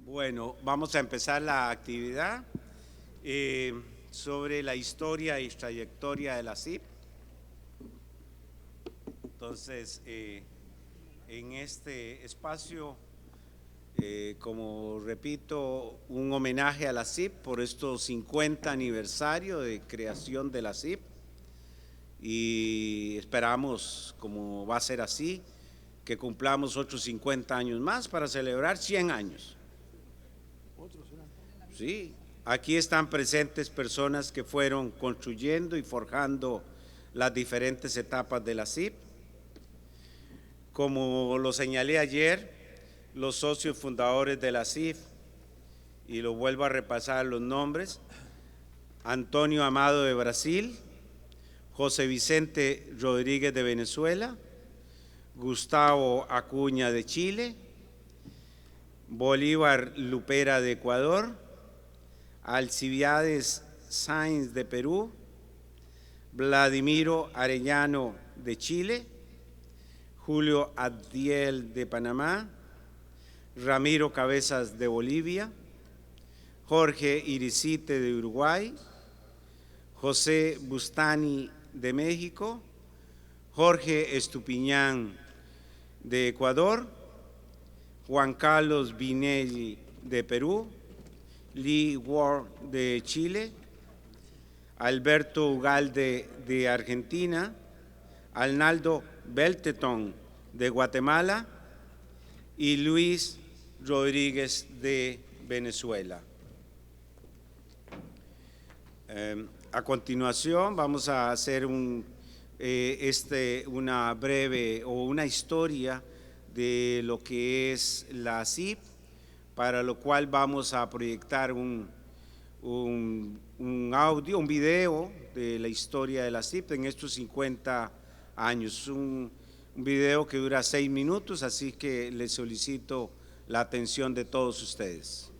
Bueno, vamos a empezar la actividad sobre la historia y trayectoria de la CIP. Entonces, en este espacio, como repito, un homenaje a la CIP por estos 50 aniversario de creación de la CIP y esperamos, como va a ser así, que cumplamos otros 50 años más para celebrar 100 años. Sí, aquí están presentes personas que fueron construyendo y forjando las diferentes etapas de la CIP. Como lo señalé ayer, los socios fundadores de la CIF, y lo vuelvo a repasar los nombres: Antonio Amado de Brasil, José Vicente Rodríguez de Venezuela, Gustavo Acuña de Chile, Bolívar Lupera de Ecuador, Alcibiades Sáenz de Perú, Vladimiro Arellano de Chile, Julio Abdiel de Panamá, Ramiro Cabezas de Bolivia, Jorge Iricite de Uruguay, José Bustani de México, Jorge Estupiñán de Ecuador, Juan Carlos Vinelli de Perú, Lee Ward de Chile, Alberto Ugalde de Argentina, Arnaldo Beltetón de Guatemala y Luis Rodríguez de Venezuela. A continuación vamos a hacer una breve o una historia de lo que es la CIP, para lo cual vamos a proyectar un audio, un video de la historia de la CIP en estos 50 años. Un video que dura 6 minutos, así que les solicito la atención de todos ustedes.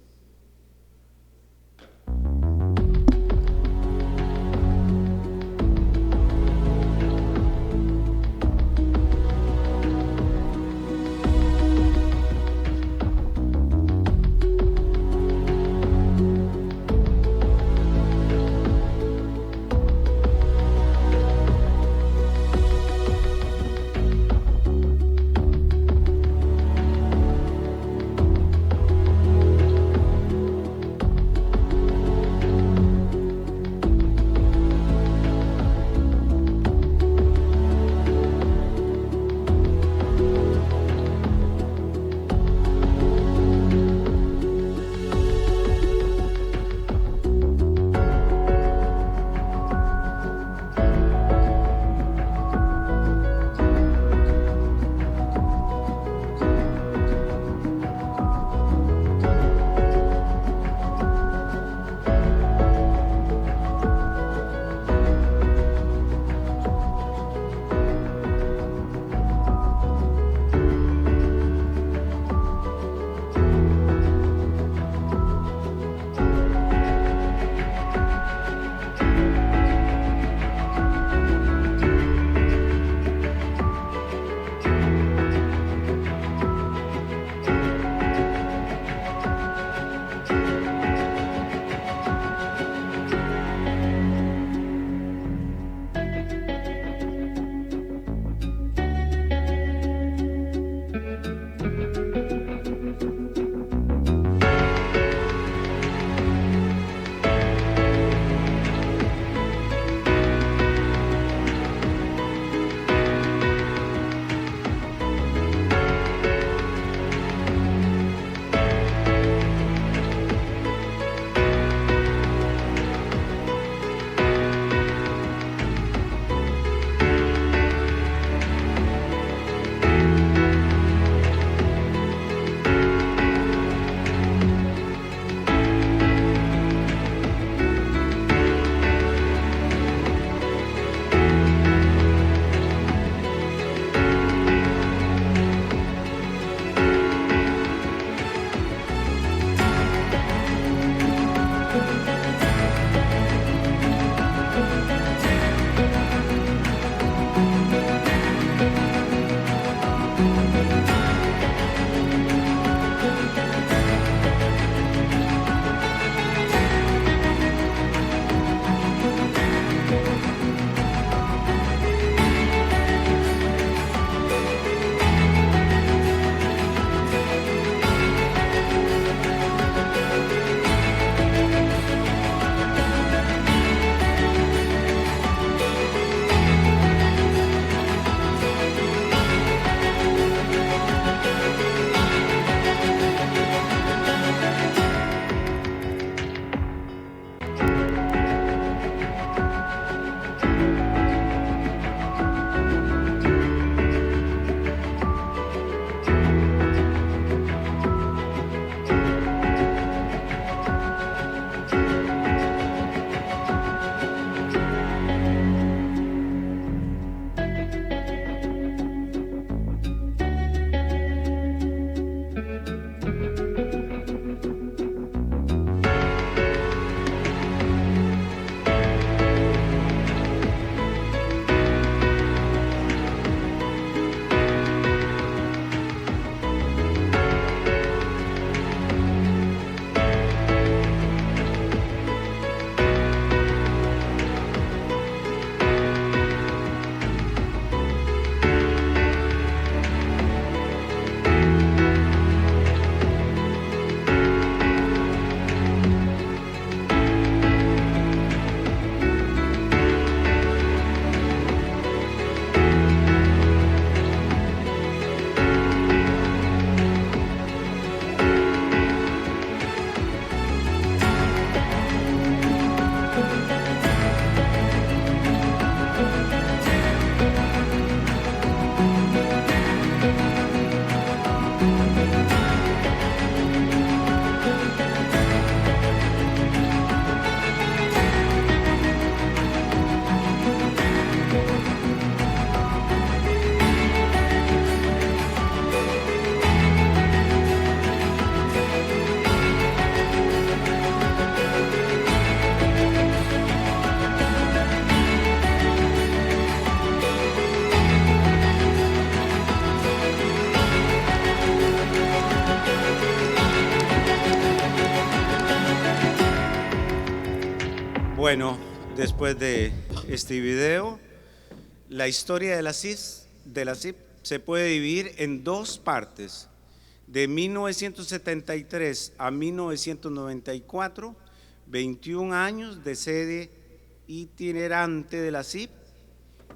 Bueno, después de este video, la historia de la SIP se puede dividir en dos partes. De 1973 a 1994, 21 años de sede itinerante de la SIP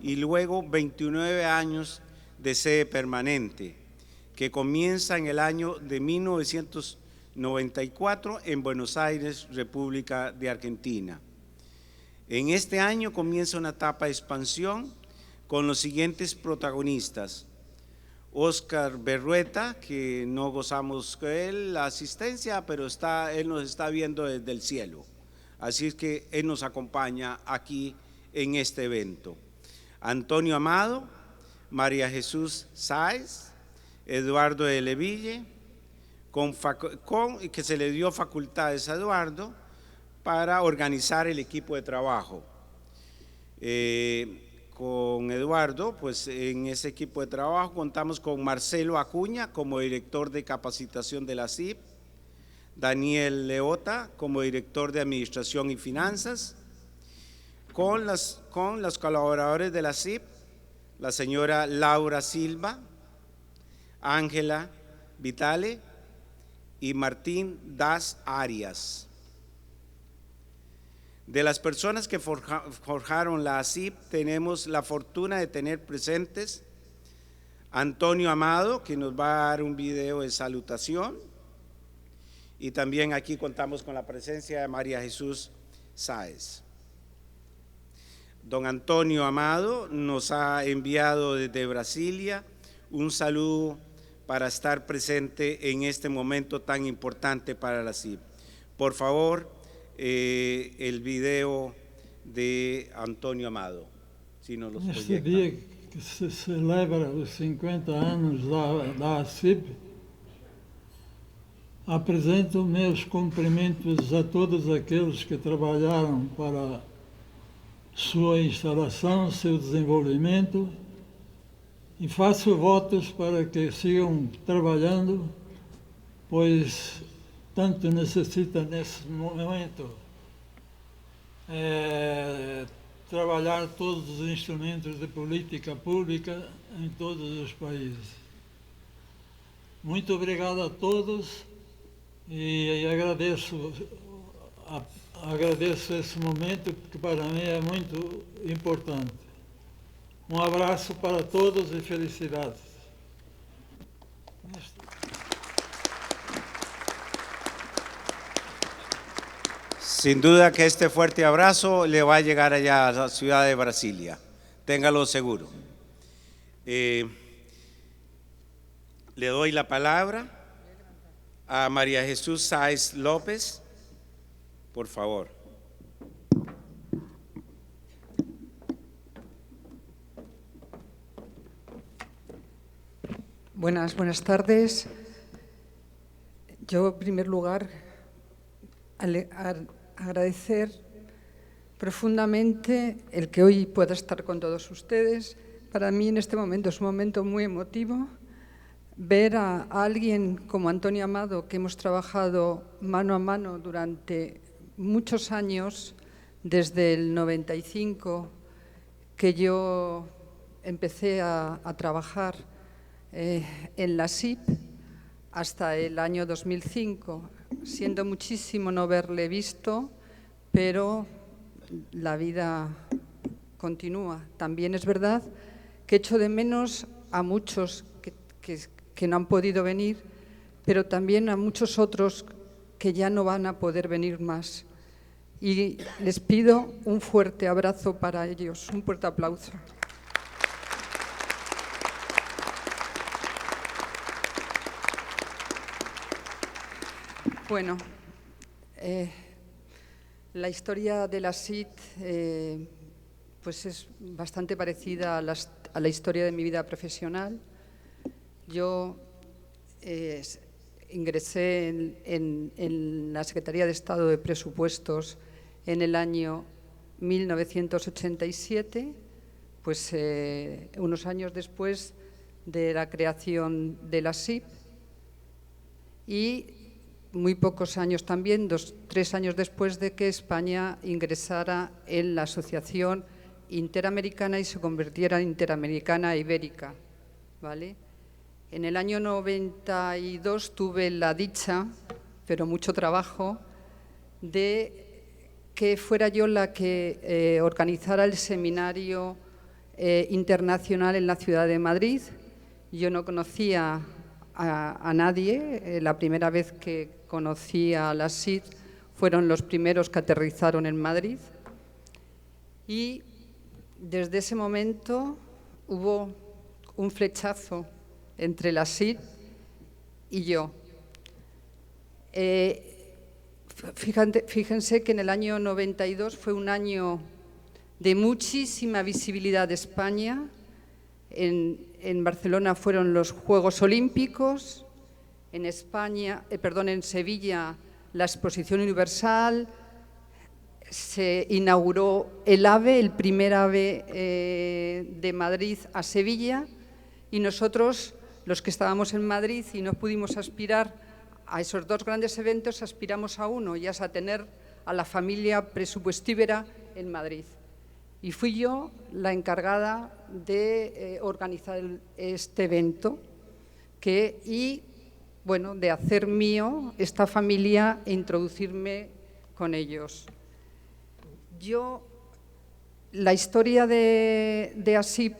y luego 29 años de sede permanente, que comienza en el año de 1994 en Buenos Aires, República de Argentina. En este año comienza una etapa de expansión con los siguientes protagonistas: Oscar Berrueta, que no gozamos con él la asistencia, pero él nos está viendo desde el cielo, así es que él nos acompaña aquí en este evento. Antonio Amado, María Jesús Sáez, Eduardo de Leville, que se le dio facultades a Eduardo para organizar el equipo de trabajo. Con Eduardo, pues en ese equipo de trabajo contamos con Marcelo Acuña como director de capacitación de la SIP, Daniel Leota como director de administración y finanzas, con los colaboradores de la SIP, la señora Laura Silva, Ángela Vitale y Martín Das Arias. De las personas que forjaron la SIP, tenemos la fortuna de tener presentes Antonio Amado, que nos va a dar un video de salutación, y también aquí contamos con la presencia de María Jesús Sáez. Don Antonio Amado nos ha enviado desde Brasilia un saludo para estar presente en este momento tan importante para la SIP. Por favor, el video de Antonio Amado, si nos los proyecta. Neste dia que se celebra os 50 anos da ACIP, apresento meus cumprimentos a todos aqueles que trabalharam para sua instalação, seu desenvolvimento, e faço votos para que sigam trabalhando, pois tanto necessita nesse momento trabalhar todos os instrumentos de política pública em todos os países. Muito obrigado a todos e agradeço esse momento, que para mim é muito importante. Um abraço para todos e felicidades. Sin duda que este fuerte abrazo le va a llegar allá a la ciudad de Brasilia, téngalo seguro. Le doy la palabra a María Jesús Sáez López, por favor. Buenas tardes. Yo, en primer lugar, agradecer profundamente el que hoy pueda estar con todos ustedes. Para mí en este momento es un momento muy emotivo. Ver a alguien como Antonio Amado, que hemos trabajado mano a mano durante muchos años, desde el 95, que yo empecé a trabajar en la SIP, hasta el año 2005, siendo muchísimo no haberle visto, pero la vida continúa. También es verdad que echo de menos a muchos que no han podido venir, pero también a muchos otros que ya no van a poder venir más. Y les pido un fuerte abrazo para ellos, un fuerte aplauso. Bueno, la historia de la SIT pues es bastante parecida a la historia de mi vida profesional. Yo ingresé en la Secretaría de Estado de Presupuestos en el año 1987, pues unos años después de la creación de la SIP, y muy pocos años también, 3 años después de que España ingresara en la Asociación Interamericana y se convirtiera en Interamericana Ibérica, ¿vale? En el año 92 tuve la dicha, pero mucho trabajo, de que fuera yo la que organizara el seminario internacional en la ciudad de Madrid. Yo no conocía a nadie, la primera vez que conocí a la SID fueron los primeros que aterrizaron en Madrid y desde ese momento hubo un flechazo entre la SID y yo. Fíjense que en el año 92 fue un año de muchísima visibilidad de España. En Barcelona fueron los Juegos Olímpicos, en Sevilla la Exposición Universal, se inauguró el AVE, el primer AVE de Madrid a Sevilla, y nosotros, los que estábamos en Madrid y no pudimos aspirar a esos 2 grandes eventos, aspiramos a uno, y es a tener a la familia presupuestíbera en Madrid. Y fui yo la encargada de organizar este evento y de hacer mío esta familia e introducirme con ellos. La historia de ASIP,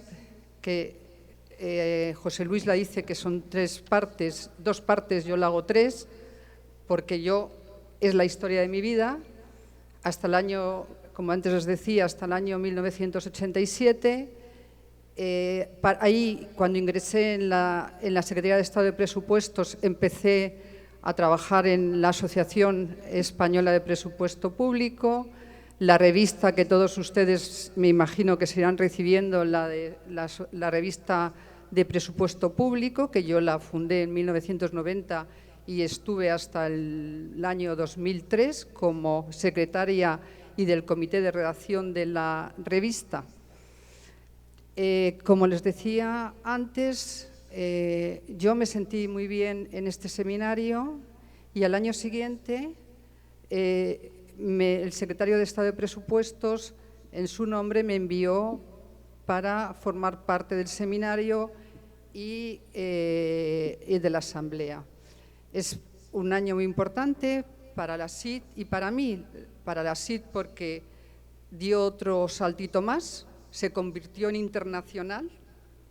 que José Luis la dice que son 3 partes, 2 partes, yo la hago 3, porque es la historia de mi vida, hasta el año, como antes os decía, hasta el año 1987. Ahí, cuando ingresé en la Secretaría de Estado de Presupuestos, empecé a trabajar en la Asociación Española de Presupuesto Público, la revista que todos ustedes me imagino que se irán recibiendo, la revista de Presupuesto Público, que yo la fundé en 1990 y estuve hasta el año 2003 como secretaria y del comité de redacción de la revista. Como les decía antes, yo me sentí muy bien en este seminario y al año siguiente el secretario de Estado de Presupuestos, en su nombre, me envió para formar parte del seminario y de la asamblea. Es un año muy importante para la SID y para mí, para la SID porque dio otro saltito más, se convirtió en internacional,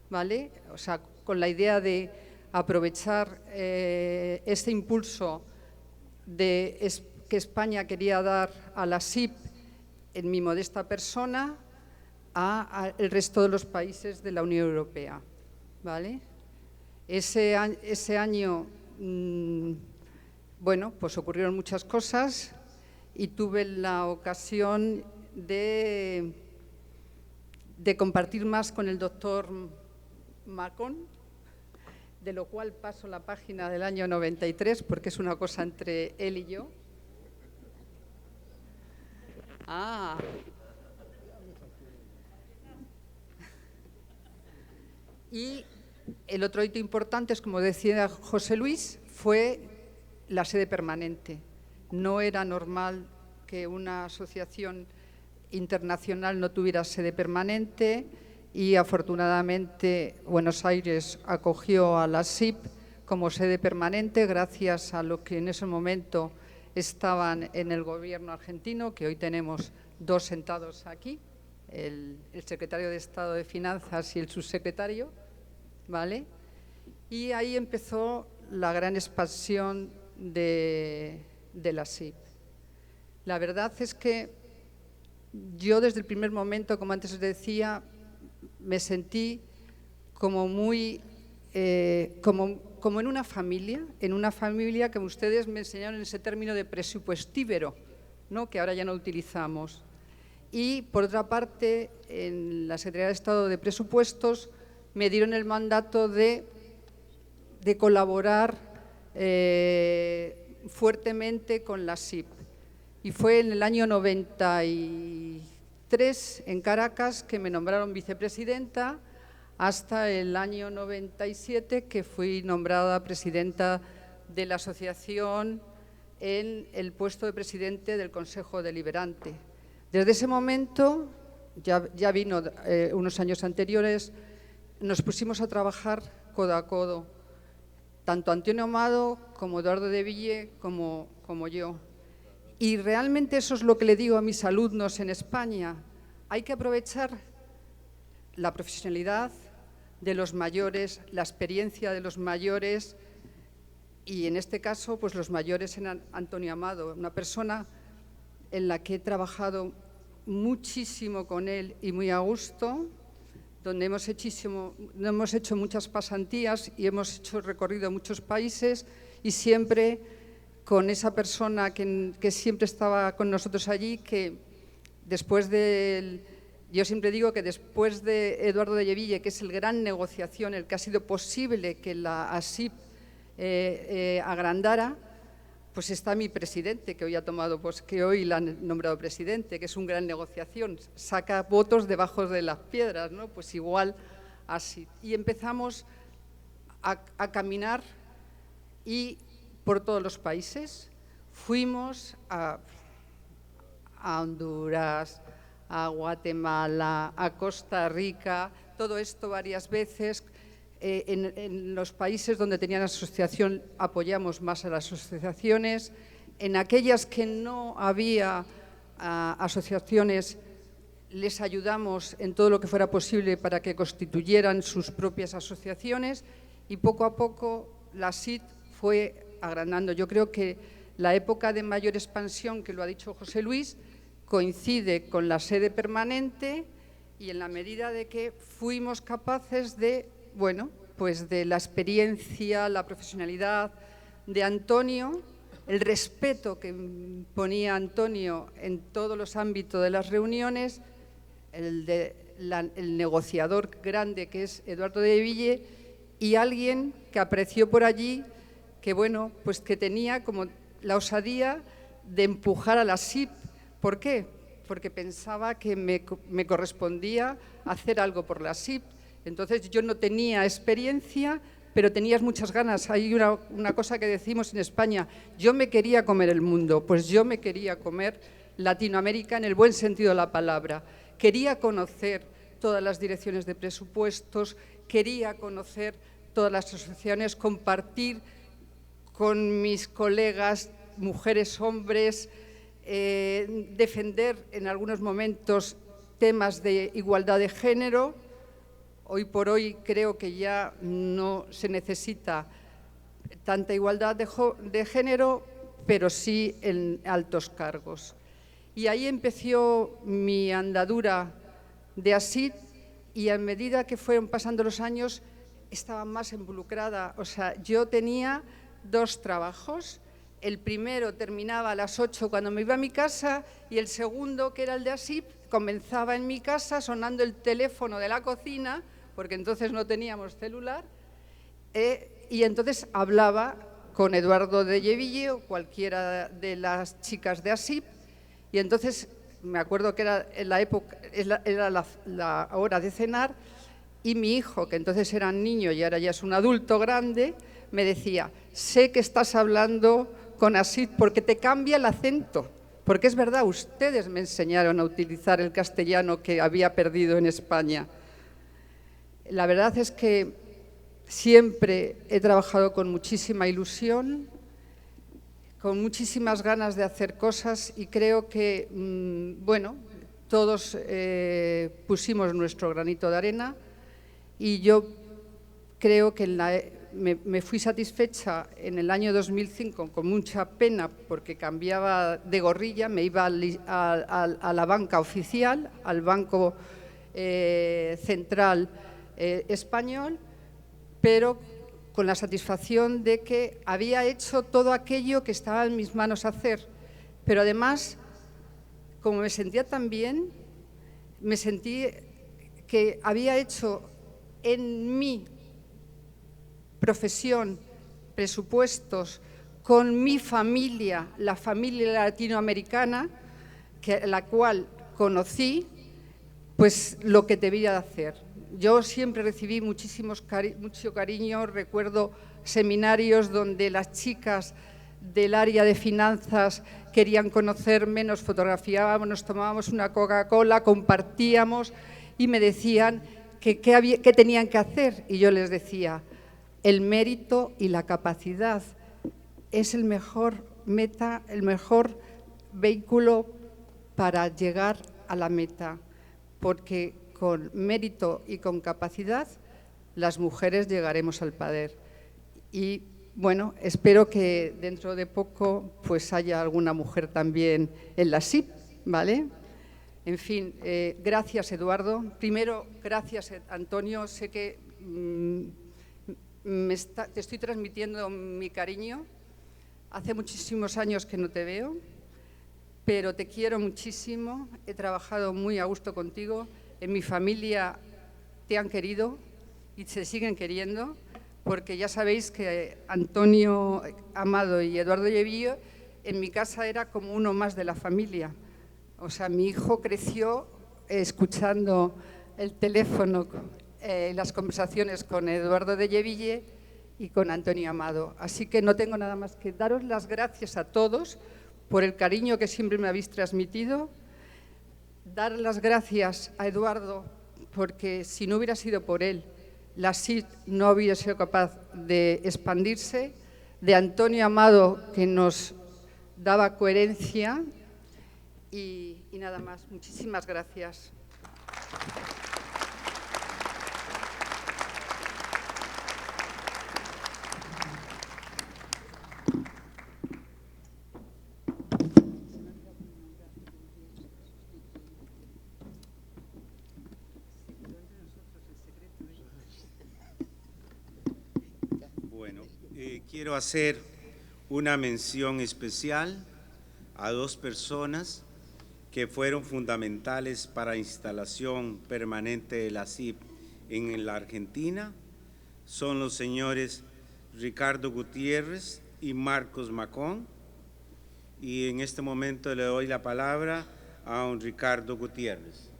¿vale? O sea, con la idea de aprovechar este impulso que España quería dar a la SIP en mi modesta persona al resto de los países de la Unión Europea, ¿vale? Ese año, pues ocurrieron muchas cosas y tuve la ocasión de compartir más con el doctor Macón, de lo cual paso la página del año 93, porque es una cosa entre él y yo. Y el otro hito importante es, como decía José Luis, fue la sede permanente. No era normal que una asociación internacional no tuviera sede permanente y afortunadamente Buenos Aires acogió a la SIP como sede permanente gracias a lo que en ese momento estaban en el gobierno argentino, que hoy tenemos 2 sentados aquí, el secretario de Estado de Finanzas y el subsecretario, ¿vale? Y ahí empezó la gran expansión de la SIP. La verdad es que yo desde el primer momento, como antes os decía, me sentí como muy, como en una familia que ustedes me enseñaron ese término de presupuestíbero, ¿no? Que ahora ya no utilizamos. Y por otra parte, en la Secretaría de Estado de Presupuestos me dieron el mandato de colaborar fuertemente con la SIP. Y fue en el año 93 en Caracas que me nombraron vicepresidenta hasta el año 97 que fui nombrada presidenta de la Asociación en el puesto de presidente del Consejo Deliberante. Desde ese momento, ya vino unos años anteriores, nos pusimos a trabajar codo a codo, tanto Antonio Amado como Eduardo de Ville como yo. Y realmente eso es lo que le digo a mis alumnos en España. Hay que aprovechar la profesionalidad de los mayores, la experiencia de los mayores, y en este caso, pues los mayores en Antonio Amado, una persona en la que he trabajado muchísimo con él y muy a gusto, donde hemos hecho muchas pasantías y hemos recorrido muchos países, y siempre con esa persona que siempre estaba con nosotros allí, que después yo siempre digo que después de Eduardo de Ville, que es el gran negociación, el que ha sido posible que la ASIP agrandara, pues está mi presidente, que hoy ha tomado, pues que hoy la han nombrado presidente, que es un gran negociación, saca votos debajo de las piedras, ¿no? Pues igual así. Y empezamos a caminar y por todos los países. Fuimos a Honduras, a Guatemala, a Costa Rica, todo esto varias veces. En los países donde tenían asociación apoyamos más a las asociaciones. En aquellas que no había asociaciones les ayudamos en todo lo que fuera posible para que constituyeran sus propias asociaciones, y poco a poco la SIT fue agrandando. Yo creo que la época de mayor expansión, que lo ha dicho José Luis, coincide con la sede permanente, y en la medida de que fuimos capaces de, bueno, pues de la experiencia, la profesionalidad de Antonio, el respeto que ponía Antonio en todos los ámbitos de las reuniones, el negociador grande que es Eduardo de Ville, y alguien que apreció por allí que, bueno, pues que tenía como la osadía de empujar a la SIP. ¿Por qué? Porque pensaba que me correspondía hacer algo por la SIP. Entonces yo no tenía experiencia, pero tenías muchas ganas. Hay una cosa que decimos en España: yo me quería comer el mundo. Pues yo me quería comer Latinoamérica en el buen sentido de la palabra. Quería conocer todas las direcciones de presupuestos, quería conocer todas las asociaciones, compartir con mis colegas, mujeres, hombres, defender en algunos momentos temas de igualdad de género. Hoy por hoy creo que ya no se necesita tanta igualdad de género, pero sí en altos cargos. Y ahí empezó mi andadura de ASIT, y a medida que fueron pasando los años estaba más involucrada. O sea, yo tenía 2 trabajos. El primero terminaba a las 8 cuando me iba a mi casa, y el segundo, que era el de ASIP, comenzaba en mi casa sonando el teléfono de la cocina, porque entonces no teníamos celular, y entonces hablaba con Eduardo de Ville o cualquiera de las chicas de ASIP, y entonces me acuerdo que era la hora de cenar, y mi hijo, que entonces era niño y ahora ya es un adulto grande, me decía: sé que estás hablando con ASIP porque te cambia el acento, porque es verdad, ustedes me enseñaron a utilizar el castellano que había perdido en España. La verdad es que siempre he trabajado con muchísima ilusión, con muchísimas ganas de hacer cosas, y creo que, bueno, todos pusimos nuestro granito de arena, y yo creo que me fui satisfecha en el año 2005, con mucha pena porque cambiaba de gorrilla, me iba a la banca oficial, al Banco Central Español, pero con la satisfacción de que había hecho todo aquello que estaba en mis manos hacer. Pero además, como me sentía tan bien, me sentí que había hecho en mi profesión, presupuestos, con mi familia, la familia latinoamericana, la cual conocí, pues lo que debía de hacer. Yo siempre recibí mucho cariño, recuerdo seminarios donde las chicas del área de finanzas querían conocerme, nos fotografiábamos, nos tomábamos una Coca-Cola, compartíamos y me decían qué tenían que hacer. Y yo les decía, el mérito y la capacidad es el mejor meta, el mejor vehículo para llegar a la meta, porque con mérito y con capacidad las mujeres llegaremos al poder. Y bueno, espero que dentro de poco pues haya alguna mujer también en la SIP, ¿vale? En fin, gracias Eduardo. Primero, gracias Antonio. Sé que te estoy transmitiendo mi cariño. Hace muchísimos años que no te veo, pero te quiero muchísimo. He trabajado muy a gusto contigo. En mi familia te han querido y se siguen queriendo, porque ya sabéis que Antonio Amado y Eduardo Llevillo en mi casa era como uno más de la familia. O sea, mi hijo creció escuchando el teléfono, las conversaciones con Eduardo de Lleville y con Antonio Amado. Así que no tengo nada más que daros las gracias a todos por el cariño que siempre me habéis transmitido. Dar las gracias a Eduardo porque si no hubiera sido por él, la SIT no hubiera sido capaz de expandirse, de Antonio Amado, que nos daba coherencia, y nada más. Muchísimas gracias. Quiero hacer una mención especial a dos personas que fueron fundamentales para la instalación permanente de la SIP en la Argentina. Son los señores Ricardo Gutiérrez y Marcos Macón. Y en este momento le doy la palabra a un Ricardo Gutiérrez.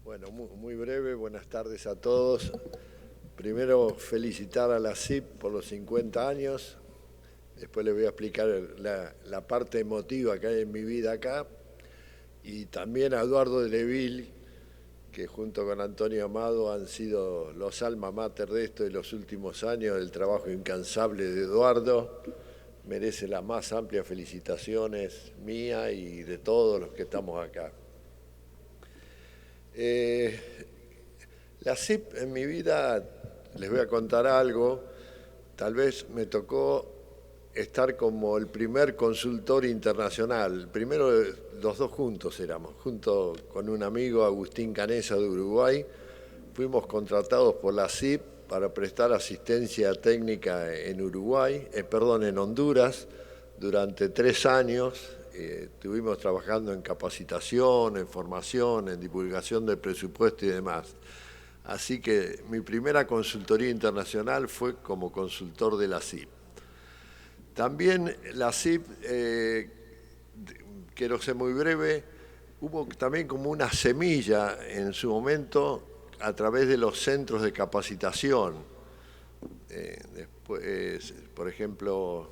Bueno, muy breve, buenas tardes a todos. Primero, felicitar a la SIP por los 50 años. Después les voy a explicar la parte emotiva que hay en mi vida acá. Y también a Eduardo de Lleville, que junto con Antonio Amado han sido los alma mater de esto en los últimos años, el trabajo incansable de Eduardo. Merece las más amplias felicitaciones mía y de todos los que estamos acá. La SIP en mi vida, les voy a contar algo, tal vez me tocó estar como el primer consultor internacional. Primero los dos juntos éramos, junto con un amigo, Agustín Canesa de Uruguay, fuimos contratados por la SIP para prestar asistencia técnica en en Honduras, durante 3 años. Estuvimos trabajando en capacitación, en formación, en divulgación del presupuesto y demás. Así que mi primera consultoría internacional fue como consultor de la SIP. También la SIP, quiero ser muy breve, hubo también como una semilla en su momento a través de los centros de capacitación. Después, por ejemplo,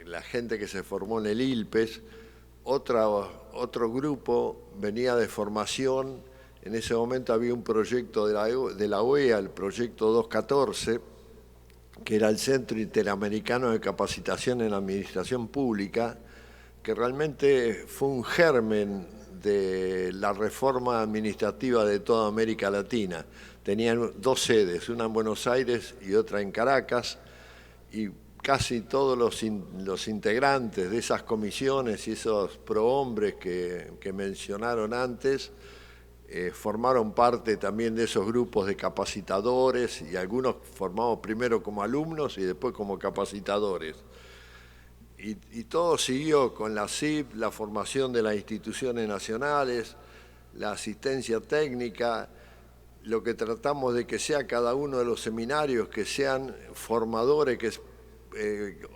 la gente que se formó en el ILPES, otro grupo venía de formación. En ese momento había un proyecto de la OEA, el proyecto 214, que era el Centro Interamericano de Capacitación en Administración Pública, que realmente fue un germen de la reforma administrativa de toda América Latina. Tenían 2 sedes, una en Buenos Aires y otra en Caracas, y casi todos los integrantes de esas comisiones y esos prohombres que mencionaron antes formaron parte también de esos grupos de capacitadores, y algunos formamos primero como alumnos y después como capacitadores. Y todo siguió con la SIP, la formación de las instituciones nacionales, la asistencia técnica, lo que tratamos de que sea cada uno de los seminarios, que sean formadores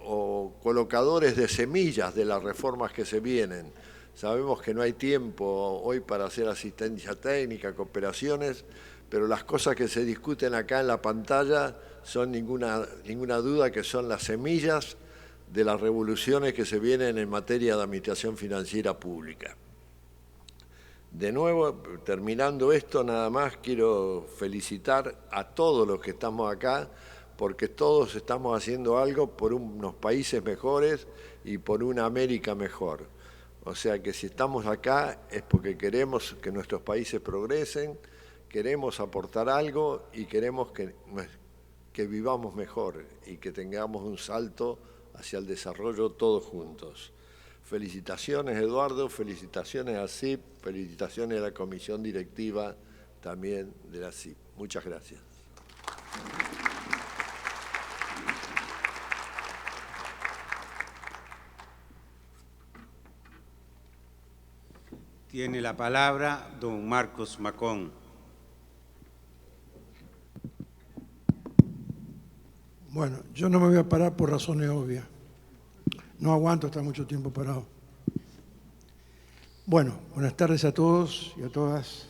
o colocadores de semillas de las reformas que se vienen. Sabemos que no hay tiempo hoy para hacer asistencia técnica, cooperaciones, pero las cosas que se discuten acá en la pantalla son ninguna duda que son las semillas de las revoluciones que se vienen en materia de administración financiera pública. De nuevo, terminando esto, nada más quiero felicitar a todos los que estamos acá, porque todos estamos haciendo algo por unos países mejores y por una América mejor. O sea que si estamos acá es porque queremos que nuestros países progresen, queremos aportar algo y queremos que vivamos mejor y que tengamos un salto hacia el desarrollo todos juntos. Felicitaciones, Eduardo, felicitaciones a CIP, felicitaciones a la comisión directiva también de la CIP. Muchas gracias. Tiene la palabra don Marcos Macón. Bueno, yo no me voy a parar por razones obvias. No aguanto estar mucho tiempo parado. Bueno, buenas tardes a todos y a todas.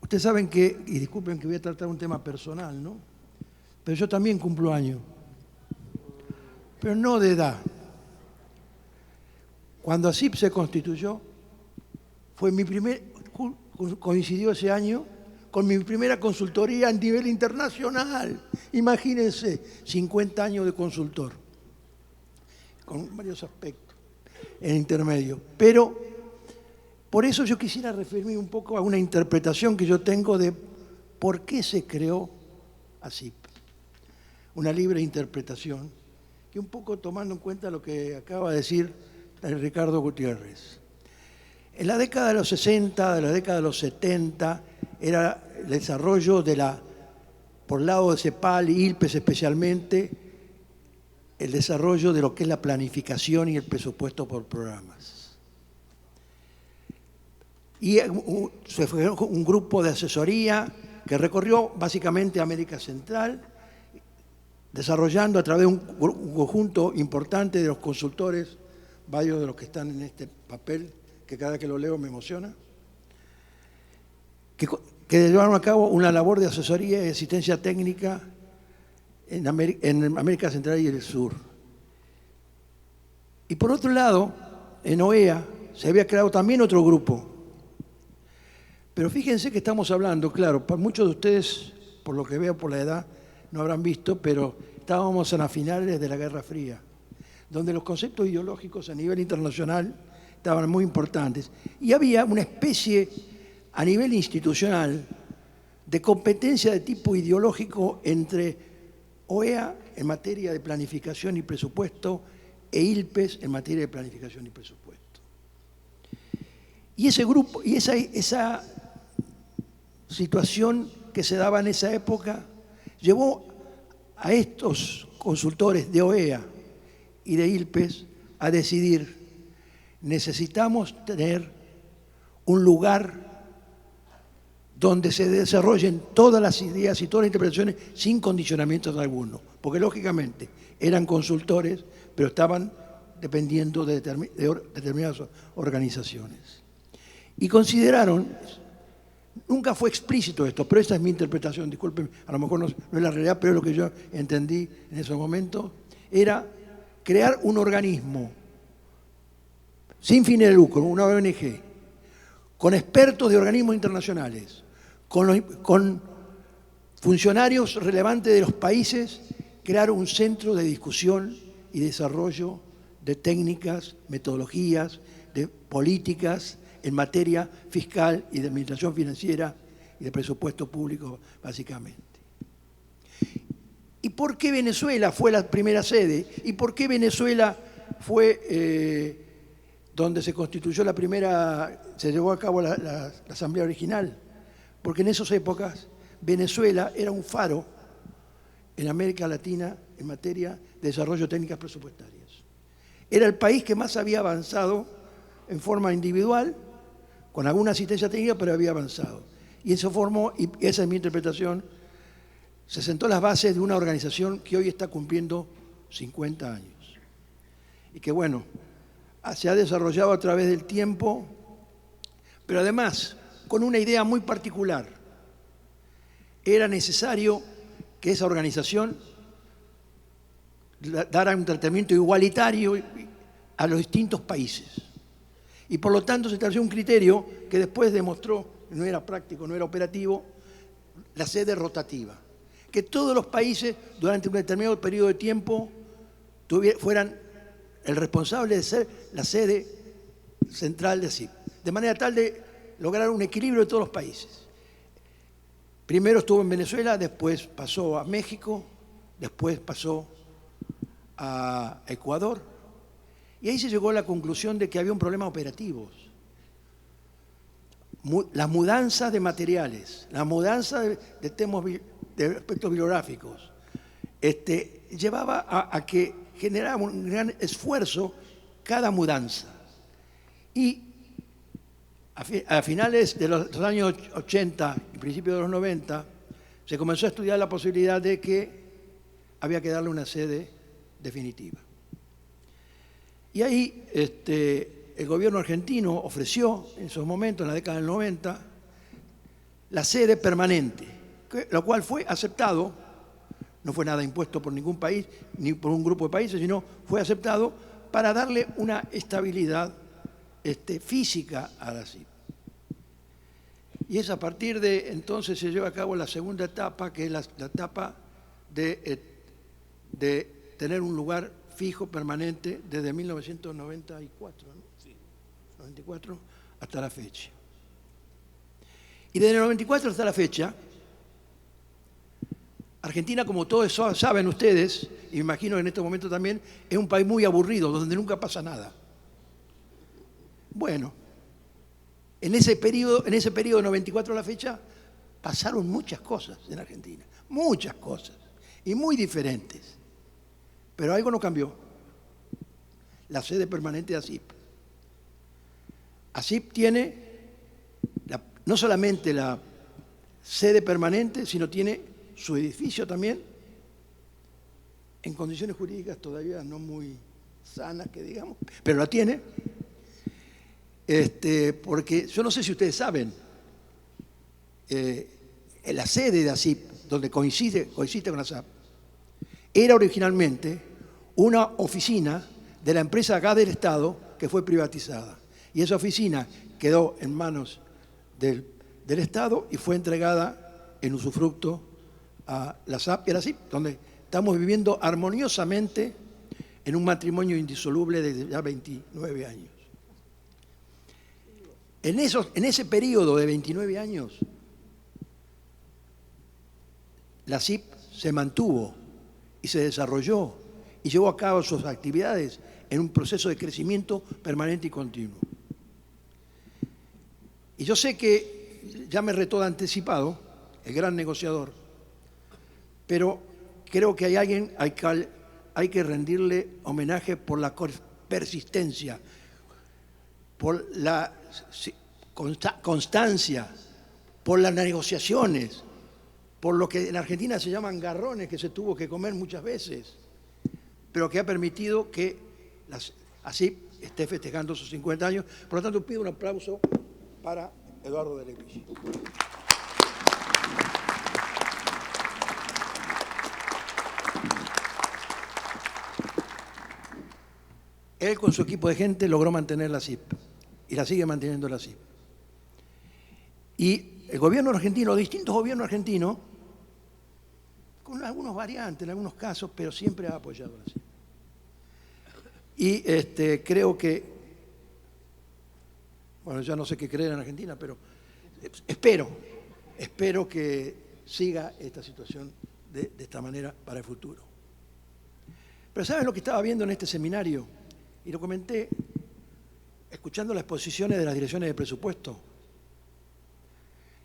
Ustedes saben que, y disculpen que voy a tratar un tema personal, ¿no? Pero yo también cumplo años. Pero no de edad. Cuando ASIP se constituyó, coincidió ese año con mi primera consultoría a nivel internacional. Imagínense, 50 años de consultor, con varios aspectos en intermedio. Pero por eso yo quisiera referirme un poco a una interpretación que yo tengo de por qué se creó ASIP. Una libre interpretación, que un poco tomando en cuenta lo que acaba de decir Ricardo Gutiérrez. En la década de los 60, de la década de los 70, era el desarrollo por el lado de CEPAL y ILPES especialmente, el desarrollo de lo que es la planificación y el presupuesto por programas. Y se fue un grupo de asesoría que recorrió básicamente América Central, desarrollando a través de un conjunto importante de los consultores, varios de los que están en este papel, que cada vez que lo leo me emociona, que llevaron a cabo una labor de asesoría y asistencia técnica en América Central y el Sur. Y por otro lado, en OEA se había creado también otro grupo. Pero fíjense que estamos hablando, claro, para muchos de ustedes, por lo que veo por la edad, no habrán visto, pero estábamos en las finales de la Guerra Fría, donde los conceptos ideológicos a nivel internacional estaban muy importantes. Y había una especie, a nivel institucional, de competencia de tipo ideológico entre OEA en materia de planificación y presupuesto e ILPES en materia de planificación y presupuesto. Y ese grupo, y esa situación que se daba en esa época, llevó a estos consultores de OEA y de ILPES a decidir: necesitamos tener un lugar donde se desarrollen todas las ideas y todas las interpretaciones sin condicionamientos alguno, porque lógicamente eran consultores, pero estaban dependiendo de determinadas organizaciones. Y consideraron, nunca fue explícito esto, pero esta es mi interpretación, disculpen, a lo mejor no es la realidad, pero lo que yo entendí en ese momento, era crear un organismo sin fines de lucro, una ONG, con expertos de organismos internacionales, con funcionarios relevantes de los países, crear un centro de discusión y desarrollo de técnicas, metodologías, de políticas en materia fiscal y de administración financiera y de presupuesto público, básicamente. ¿Y por qué Venezuela fue la primera sede? ¿Y por qué Venezuela fue donde se constituyó se llevó a cabo la asamblea original? Porque en esas épocas Venezuela era un faro en América Latina en materia de desarrollo de técnicas presupuestarias. Era el país que más había avanzado en forma individual con alguna asistencia técnica, pero había avanzado. Y eso formó, y esa es mi interpretación, se sentó las bases de una organización que hoy está cumpliendo 50 años. Y que bueno, se ha desarrollado a través del tiempo, pero además con una idea muy particular. Era necesario que esa organización dara un tratamiento igualitario a los distintos países. Y por lo tanto se estableció un criterio que después demostró que no era práctico, no era operativo, la sede rotativa. Que todos los países durante un determinado periodo de tiempo fueran el responsable de ser la sede central de ASIP. De manera tal de lograr un equilibrio de todos los países. Primero estuvo en Venezuela, después pasó a México, después pasó a Ecuador. Y ahí se llegó a la conclusión de que había un problema operativo. Las mudanzas de materiales, la mudanza de aspectos bibliográficos, llevaba a que generaba un gran esfuerzo cada mudanza. Y a finales de los años 80 y principios de los 90, se comenzó a estudiar la posibilidad de que había que darle una sede definitiva. Y ahí el gobierno argentino ofreció, en esos momentos, en la década del 90, la sede permanente, lo cual fue aceptado, no fue nada impuesto por ningún país, ni por un grupo de países, sino fue aceptado para darle una estabilidad física a la CIP. Y es a partir de entonces se lleva a cabo la segunda etapa, que es la etapa de tener un lugar fijo, permanente, desde 1994, ¿no? Sí. 94 hasta la fecha. Y desde el 94 hasta la fecha, Argentina, como todos saben ustedes, y me imagino que en este momento también, es un país muy aburrido, donde nunca pasa nada. Bueno, en ese periodo de 94 a la fecha, pasaron muchas cosas en Argentina, muchas cosas, y muy diferentes. Pero algo no cambió. La sede permanente de ASIP. ASIP tiene no solamente la sede permanente, sino tiene su edificio también, en condiciones jurídicas todavía no muy sanas, que digamos, pero la tiene. Porque yo no sé si ustedes saben, la sede de ASIP, donde coincide con la SAP, era originalmente una oficina de la empresa gas del Estado que fue privatizada. Y esa oficina quedó en manos del Estado y fue entregada en usufructo a la SAP y a la SIP, donde estamos viviendo armoniosamente en un matrimonio indisoluble desde ya 29 años. En ese periodo de 29 años, la SIP se mantuvo y se desarrolló y llevó a cabo sus actividades en un proceso de crecimiento permanente y continuo. Y yo sé que ya me retó de anticipado el gran negociador, pero creo que hay que rendirle homenaje por la persistencia, por la constancia, por las negociaciones, por lo que en Argentina se llaman garrones que se tuvo que comer muchas veces, pero que ha permitido que ASIP esté festejando sus 50 años. Por lo tanto, pido un aplauso para Eduardo de Lepich. Él con su equipo de gente logró mantener la ASIP y la sigue manteniendo la ASIP. Y el gobierno argentino, los distintos gobiernos argentinos, con algunas variantes en algunos casos, pero siempre ha apoyado la ASIP. Y creo que, bueno, ya no sé qué creer en Argentina, pero espero que siga esta situación de esta manera para el futuro. Pero ¿saben lo que estaba viendo en este seminario? Y lo comenté escuchando las exposiciones de las direcciones de presupuesto.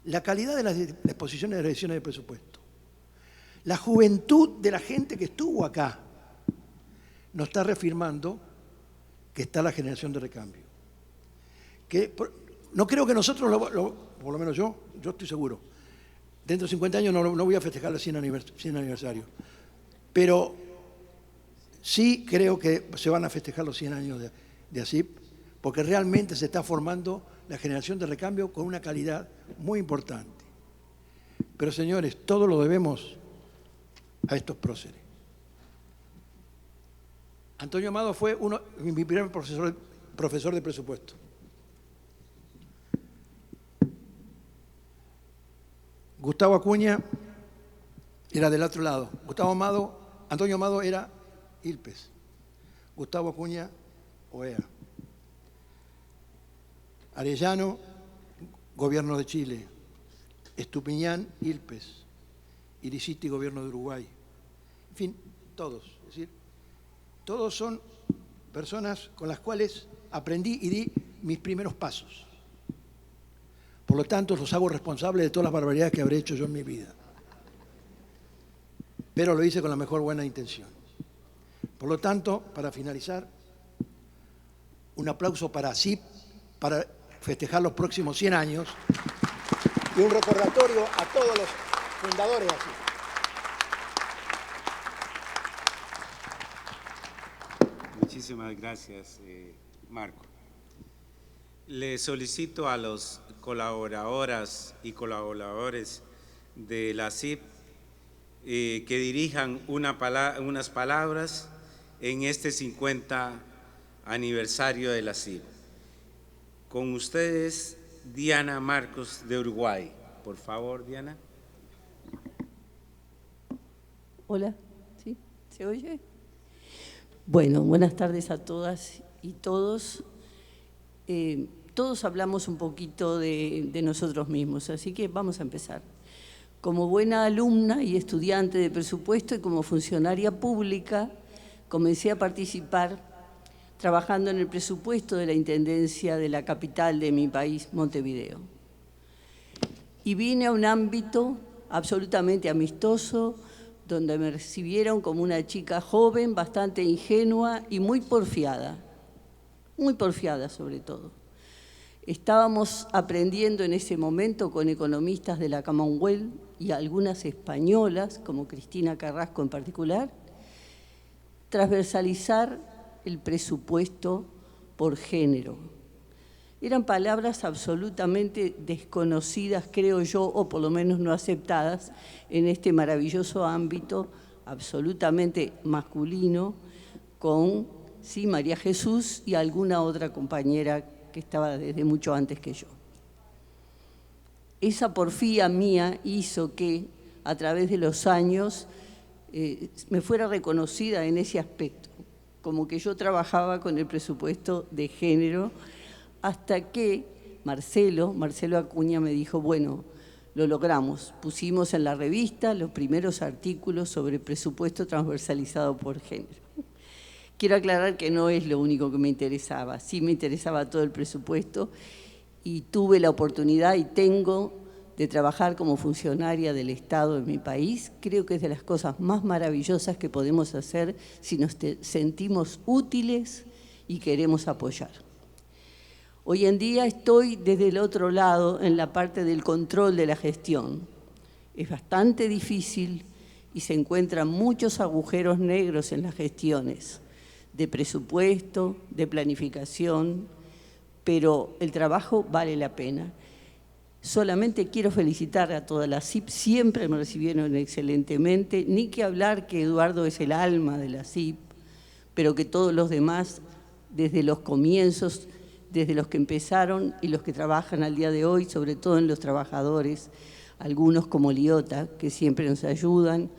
La calidad de las exposiciones de las direcciones de presupuesto. La juventud de la gente que estuvo acá nos está reafirmando que está la generación de recambio. Que No creo que nosotros, por lo menos yo estoy seguro, dentro de 50 años no voy a festejar el 100 aniversario, pero sí creo que se van a festejar los 100 años de ASIP, porque realmente se está formando la generación de recambio con una calidad muy importante. Pero señores, todo lo debemos a estos próceres. Antonio Amado fue mi primer profesor de presupuesto. Gustavo Acuña era del otro lado. Antonio Amado era ILPES. Gustavo Acuña, OEA. Arellano, Gobierno de Chile. Estupiñán, ILPES. Irisiti, Gobierno de Uruguay. En fin, todos. Es decir, todos son personas con las cuales aprendí y di mis primeros pasos. Por lo tanto, los hago responsables de todas las barbaridades que habré hecho yo en mi vida. Pero lo hice con la mejor buena intención. Por lo tanto, para finalizar, un aplauso para ASIP, para festejar los próximos 100 años, y un recordatorio a todos los fundadores de ASIP. Muchísimas gracias, Marco. Le solicito a los colaboradoras y colaboradores de la ASIP que dirijan unas palabras en este 50 aniversario de la ASIP. Con ustedes, Diana Marcos de Uruguay. Por favor, Diana. Hola, ¿sí? ¿Se oye? Bueno, buenas tardes a todas y todos. Todos hablamos un poquito de nosotros mismos, así que vamos a empezar. Como buena alumna y estudiante de presupuesto y como funcionaria pública, comencé a participar trabajando en el presupuesto de la Intendencia de la capital de mi país, Montevideo. Y vine a un ámbito absolutamente amistoso, donde me recibieron como una chica joven, bastante ingenua y muy porfiada sobre todo. Estábamos aprendiendo en ese momento con economistas de la Commonwealth y algunas españolas, como Cristina Carrasco en particular, transversalizar el presupuesto por género. Eran palabras absolutamente desconocidas, creo yo, o por lo menos no aceptadas en este maravilloso ámbito absolutamente masculino con María Jesús y alguna otra compañera que estaba desde mucho antes que yo. Esa porfía mía hizo que, a través de los años, me fuera reconocida en ese aspecto, como que yo trabajaba con el presupuesto de género, hasta que Marcelo Acuña me dijo, bueno, lo logramos. Pusimos en la revista los primeros artículos sobre presupuesto transversalizado por género. Quiero aclarar que no es lo único que me interesaba, sí me interesaba todo el presupuesto y tuve la oportunidad y tengo de trabajar como funcionaria del Estado en mi país. Creo que es de las cosas más maravillosas que podemos hacer si nos sentimos útiles y queremos apoyar. Hoy en día estoy desde el otro lado en la parte del control de la gestión. Es bastante difícil y se encuentran muchos agujeros negros en las gestiones de presupuesto, de planificación, pero el trabajo vale la pena. Solamente quiero felicitar a toda la ASIP, siempre me recibieron excelentemente, ni que hablar que Eduardo es el alma de la ASIP, pero que todos los demás, desde los comienzos, desde los que empezaron y los que trabajan al día de hoy, sobre todo en los trabajadores, algunos como Liota, que siempre nos ayudan,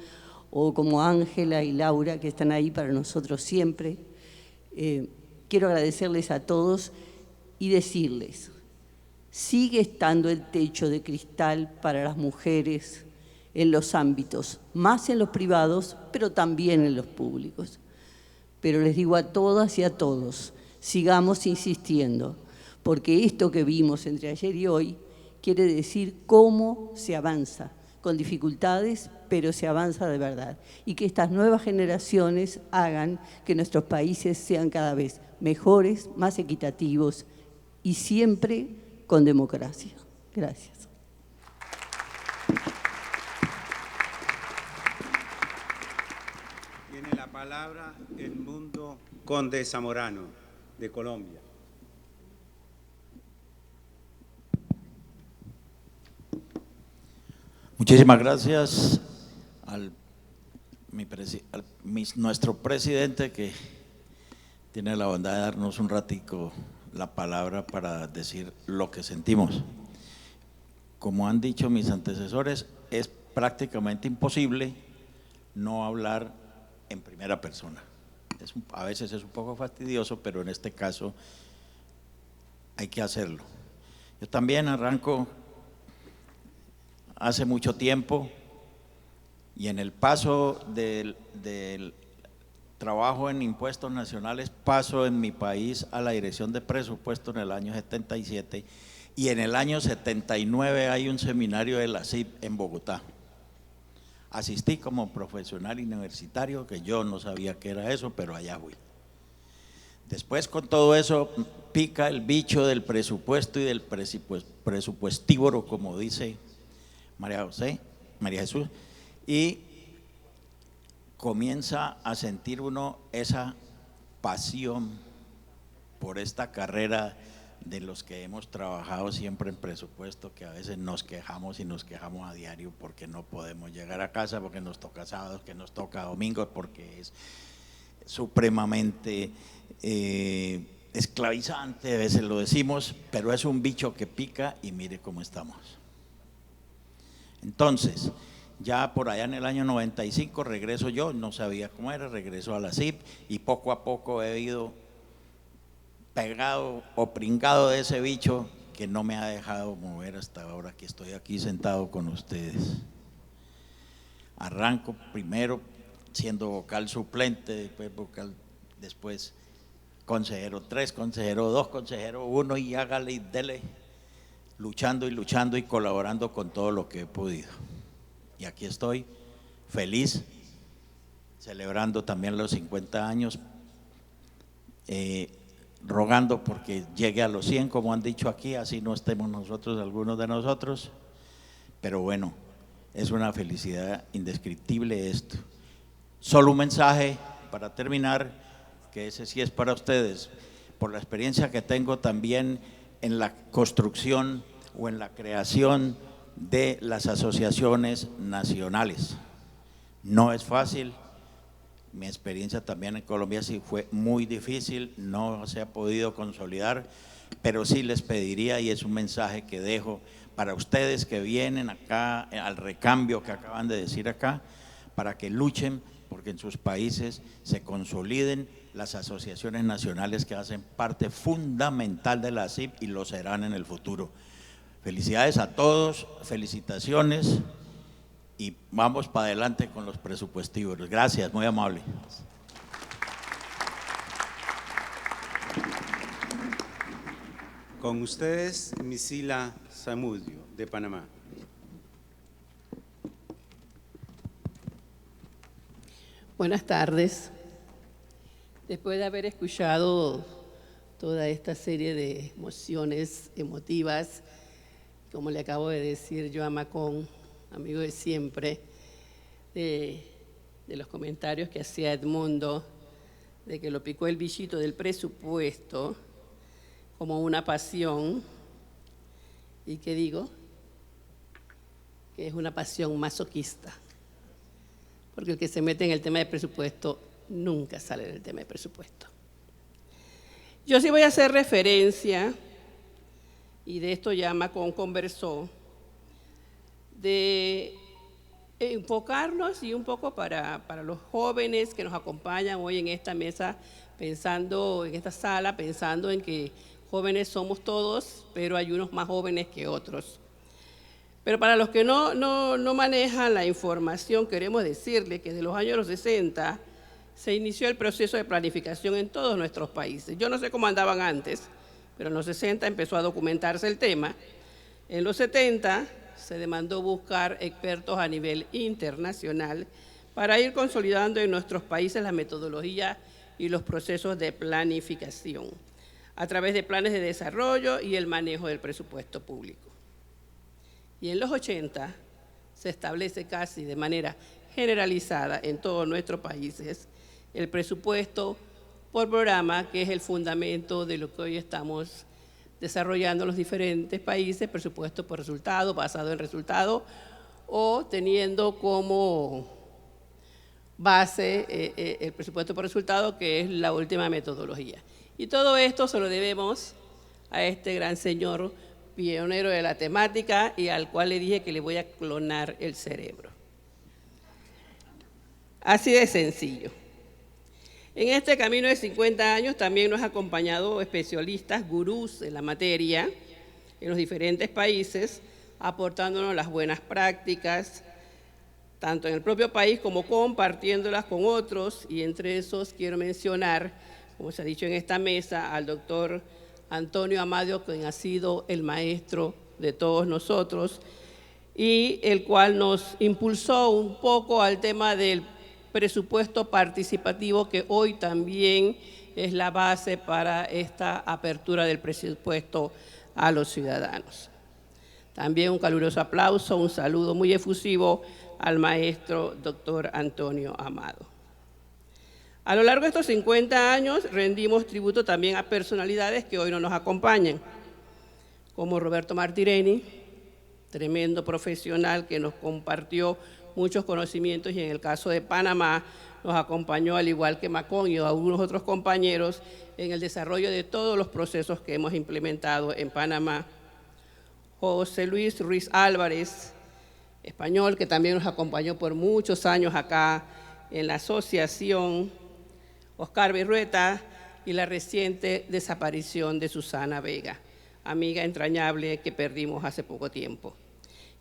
o como Ángela y Laura, que están ahí para nosotros siempre. Quiero agradecerles a todos y decirles, sigue estando el techo de cristal para las mujeres en los ámbitos, más en los privados, pero también en los públicos. Pero les digo a todas y a todos, sigamos insistiendo, porque esto que vimos entre ayer y hoy quiere decir cómo se avanza, con dificultades, pero se avanza de verdad. Y que estas nuevas generaciones hagan que nuestros países sean cada vez mejores, más equitativos y siempre con democracia. Gracias. Tiene la palabra Edmundo Conde Zamorano, de Colombia. Muchísimas gracias al nuestro presidente, que tiene la bondad de darnos un ratico la palabra para decir lo que sentimos. Como han dicho mis antecesores, es prácticamente imposible no hablar en primera persona. A veces es un poco fastidioso, pero en este caso hay que hacerlo. Yo también arranco hace mucho tiempo, y en el paso del trabajo en impuestos nacionales paso en mi país a la dirección de presupuesto en el año 77, y en el año 79 hay un seminario de la CIP en Bogotá. Asistí como profesional universitario, que yo no sabía qué era eso, pero allá fui. Después, con todo eso, pica el bicho del presupuesto y del presupuestívoro, como dice María Jesús, y comienza a sentir uno esa pasión por esta carrera de los que hemos trabajado siempre en presupuesto, que a veces nos quejamos y nos quejamos a diario porque no podemos llegar a casa, porque nos toca sábados, que nos toca domingos, porque es supremamente esclavizante, a veces lo decimos, pero es un bicho que pica, y mire cómo estamos. Entonces, ya por allá en el año 95 regreso yo, no sabía cómo era, regreso a la CIP, y poco a poco he ido pegado o pringado de ese bicho que no me ha dejado mover hasta ahora que estoy aquí sentado con ustedes. Arranco primero siendo vocal suplente, después consejero 3, consejero 2, consejero 1, y hágale y dele, luchando y colaborando con todo lo que he podido. Y aquí estoy, feliz, celebrando también los 50 años, rogando porque llegue a los 100, como han dicho aquí, así no estemos nosotros, algunos de nosotros, pero bueno, es una felicidad indescriptible esto. Solo un mensaje para terminar, que ese sí es para ustedes, por la experiencia que tengo también en la construcción o en la creación de las asociaciones nacionales. No es fácil. Mi experiencia también en Colombia sí fue muy difícil, no se ha podido consolidar, pero sí les pediría, y es un mensaje que dejo para ustedes que vienen acá al recambio que acaban de decir acá, para que luchen porque en sus países se consoliden las asociaciones nacionales que hacen parte fundamental de la CIP y lo serán en el futuro. Felicidades a todos, felicitaciones. Y vamos para adelante con los presupuestívoros. Gracias, muy amable. Con ustedes, Misila Zamudio, de Panamá. Buenas tardes. Después de haber escuchado toda esta serie de emociones emotivas, como le acabo de decir yo a Macón, amigo de siempre, de los comentarios que hacía Edmundo, de que lo picó el bichito del presupuesto como una pasión, y que digo que es una pasión masoquista, porque el que se mete en el tema de presupuesto nunca sale del tema de presupuesto. Yo sí voy a hacer referencia, y de esto ya Macón conversó, de enfocarnos y un poco para los jóvenes que nos acompañan hoy en esta mesa, pensando en esta sala, pensando en que jóvenes somos todos, pero hay unos más jóvenes que otros. Pero para los que no manejan la información, queremos decirles que desde los años 60 se inició el proceso de planificación en todos nuestros países. Yo no sé cómo andaban antes, pero en los 60 empezó a documentarse el tema. En los 70 se demandó buscar expertos a nivel internacional para ir consolidando en nuestros países la metodología y los procesos de planificación. a través de planes de desarrollo y el manejo del presupuesto público. Y en los 80 se establece casi de manera generalizada en todos nuestros países el presupuesto por programa, que es el fundamento de lo que hoy estamos desarrollando en los diferentes países, presupuesto por resultado, basado en resultado, o teniendo como base el presupuesto por resultado, que es la última metodología. Y todo esto se lo debemos a este gran señor pionero de la temática y al cual le dije que le voy a clonar el cerebro. Así de sencillo. En este camino de 50 años también nos han acompañado especialistas, gurús en la materia, en los diferentes países, aportándonos las buenas prácticas, tanto en el propio país como compartiéndolas con otros, y entre esos quiero mencionar, como se ha dicho en esta mesa, al doctor Antonio Amado, quien ha sido el maestro de todos nosotros, y el cual nos impulsó un poco al tema del presupuesto participativo, que hoy también es la base para esta apertura del presupuesto a los ciudadanos. También un caluroso aplauso, un saludo muy efusivo al maestro doctor Antonio Amado. A lo largo de estos 50 años rendimos tributo también a personalidades que hoy no nos acompañan, como Roberto Martireni, tremendo profesional que nos compartió muchos conocimientos, y en el caso de Panamá nos acompañó, al igual que Macón y algunos otros compañeros, en el desarrollo de todos los procesos que hemos implementado en Panamá. José Luis Ruiz Álvarez, español, que también nos acompañó por muchos años acá en la asociación. Oscar Berrueta y la reciente desaparición de Susana Vega, amiga entrañable que perdimos hace poco tiempo.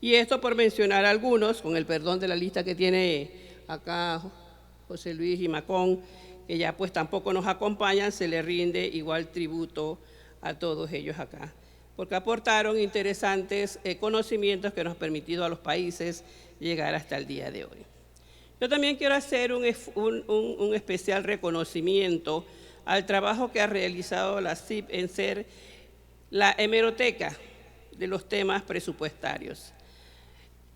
Y esto por mencionar algunos, con el perdón de la lista que tiene acá José Luis y Macón, que ya pues tampoco nos acompañan, se le rinde igual tributo a todos ellos acá, porque aportaron interesantes conocimientos que nos han permitido a los países llegar hasta el día de hoy. Yo también quiero hacer un especial reconocimiento al trabajo que ha realizado la CIP en ser la hemeroteca de los temas presupuestarios.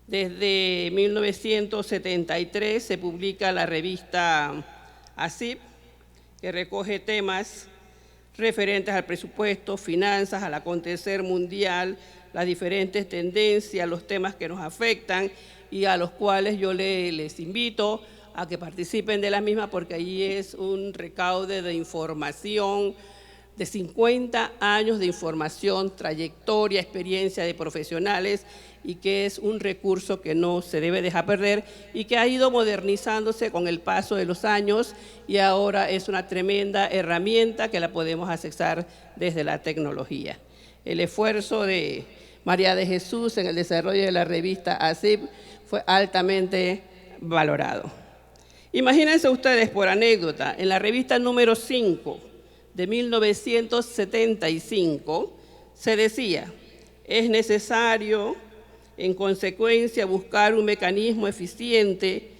Desde 1973 se publica la revista ACIP, que recoge temas referentes al presupuesto, finanzas, al acontecer mundial, las diferentes tendencias, los temas que nos afectan y a los cuales yo les invito a que participen de la misma, porque allí es un recaude de información, de 50 años de información, trayectoria, experiencia de profesionales, y que es un recurso que no se debe dejar perder y que ha ido modernizándose con el paso de los años, y ahora es una tremenda herramienta que la podemos accesar desde la tecnología. El esfuerzo de María de Jesús en el desarrollo de la revista ACIP fue altamente valorado. Imagínense ustedes, por anécdota, en la revista número 5 de 1975 se decía: es necesario, en consecuencia, buscar un mecanismo eficiente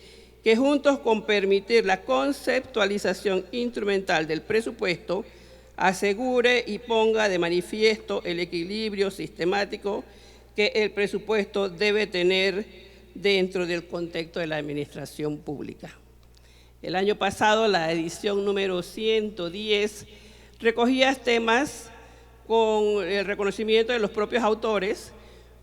que, juntos con permitir la conceptualización instrumental del presupuesto, asegure y ponga de manifiesto el equilibrio sistemático que el presupuesto debe tener dentro del contexto de la administración pública. El año pasado, la edición número 110 recogía temas con el reconocimiento de los propios autores,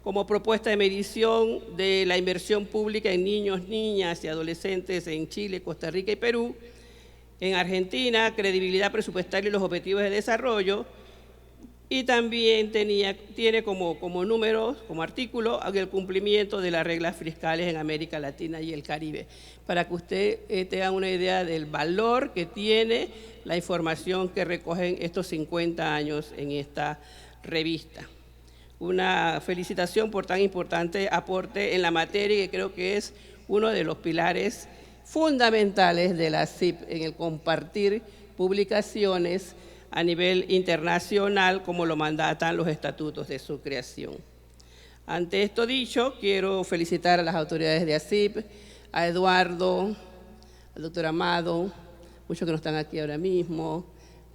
como propuesta de medición de la inversión pública en niños, niñas y adolescentes en Chile, Costa Rica y Perú, en Argentina, credibilidad presupuestaria y los objetivos de desarrollo, y también tiene como números, como artículo, el cumplimiento de las reglas fiscales en América Latina y el Caribe, para que usted tenga una idea del valor que tiene la información que recogen estos 50 años en esta revista. Una felicitación por tan importante aporte en la materia, que creo que es uno de los pilares fundamentales de la CIP en el compartir publicaciones a nivel internacional, como lo mandatan los estatutos de su creación. Ante esto dicho, quiero felicitar a las autoridades de ACIP, a Eduardo, al doctor Amado, muchos que no están aquí ahora mismo,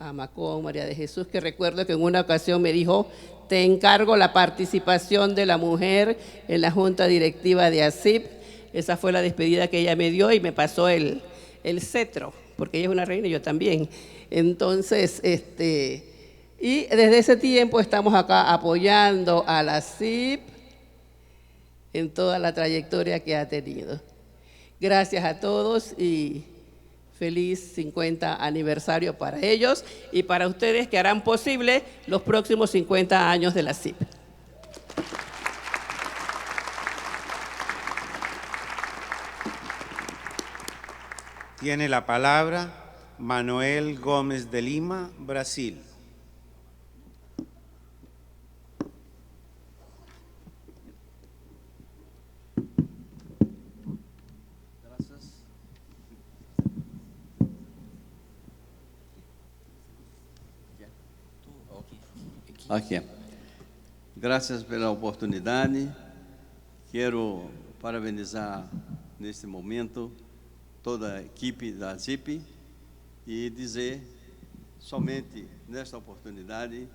a Macón, María de Jesús, que recuerdo que en una ocasión me dijo: te encargo la participación de la mujer en la junta directiva de ASIP. Esa fue la despedida que ella me dio y me pasó el cetro, porque ella es una reina y yo también. Entonces, y desde ese tiempo estamos acá apoyando a la ASIP en toda la trayectoria que ha tenido. Gracias a todos y feliz 50 aniversario para ellos y para ustedes que harán posible los próximos 50 años de la ASIP. Tiene la palabra Manuel Gómez de Lima, Brasil. Aqui. Graças pela oportunidade. Quero parabenizar neste momento toda a equipe da ASIP e dizer somente nesta oportunidade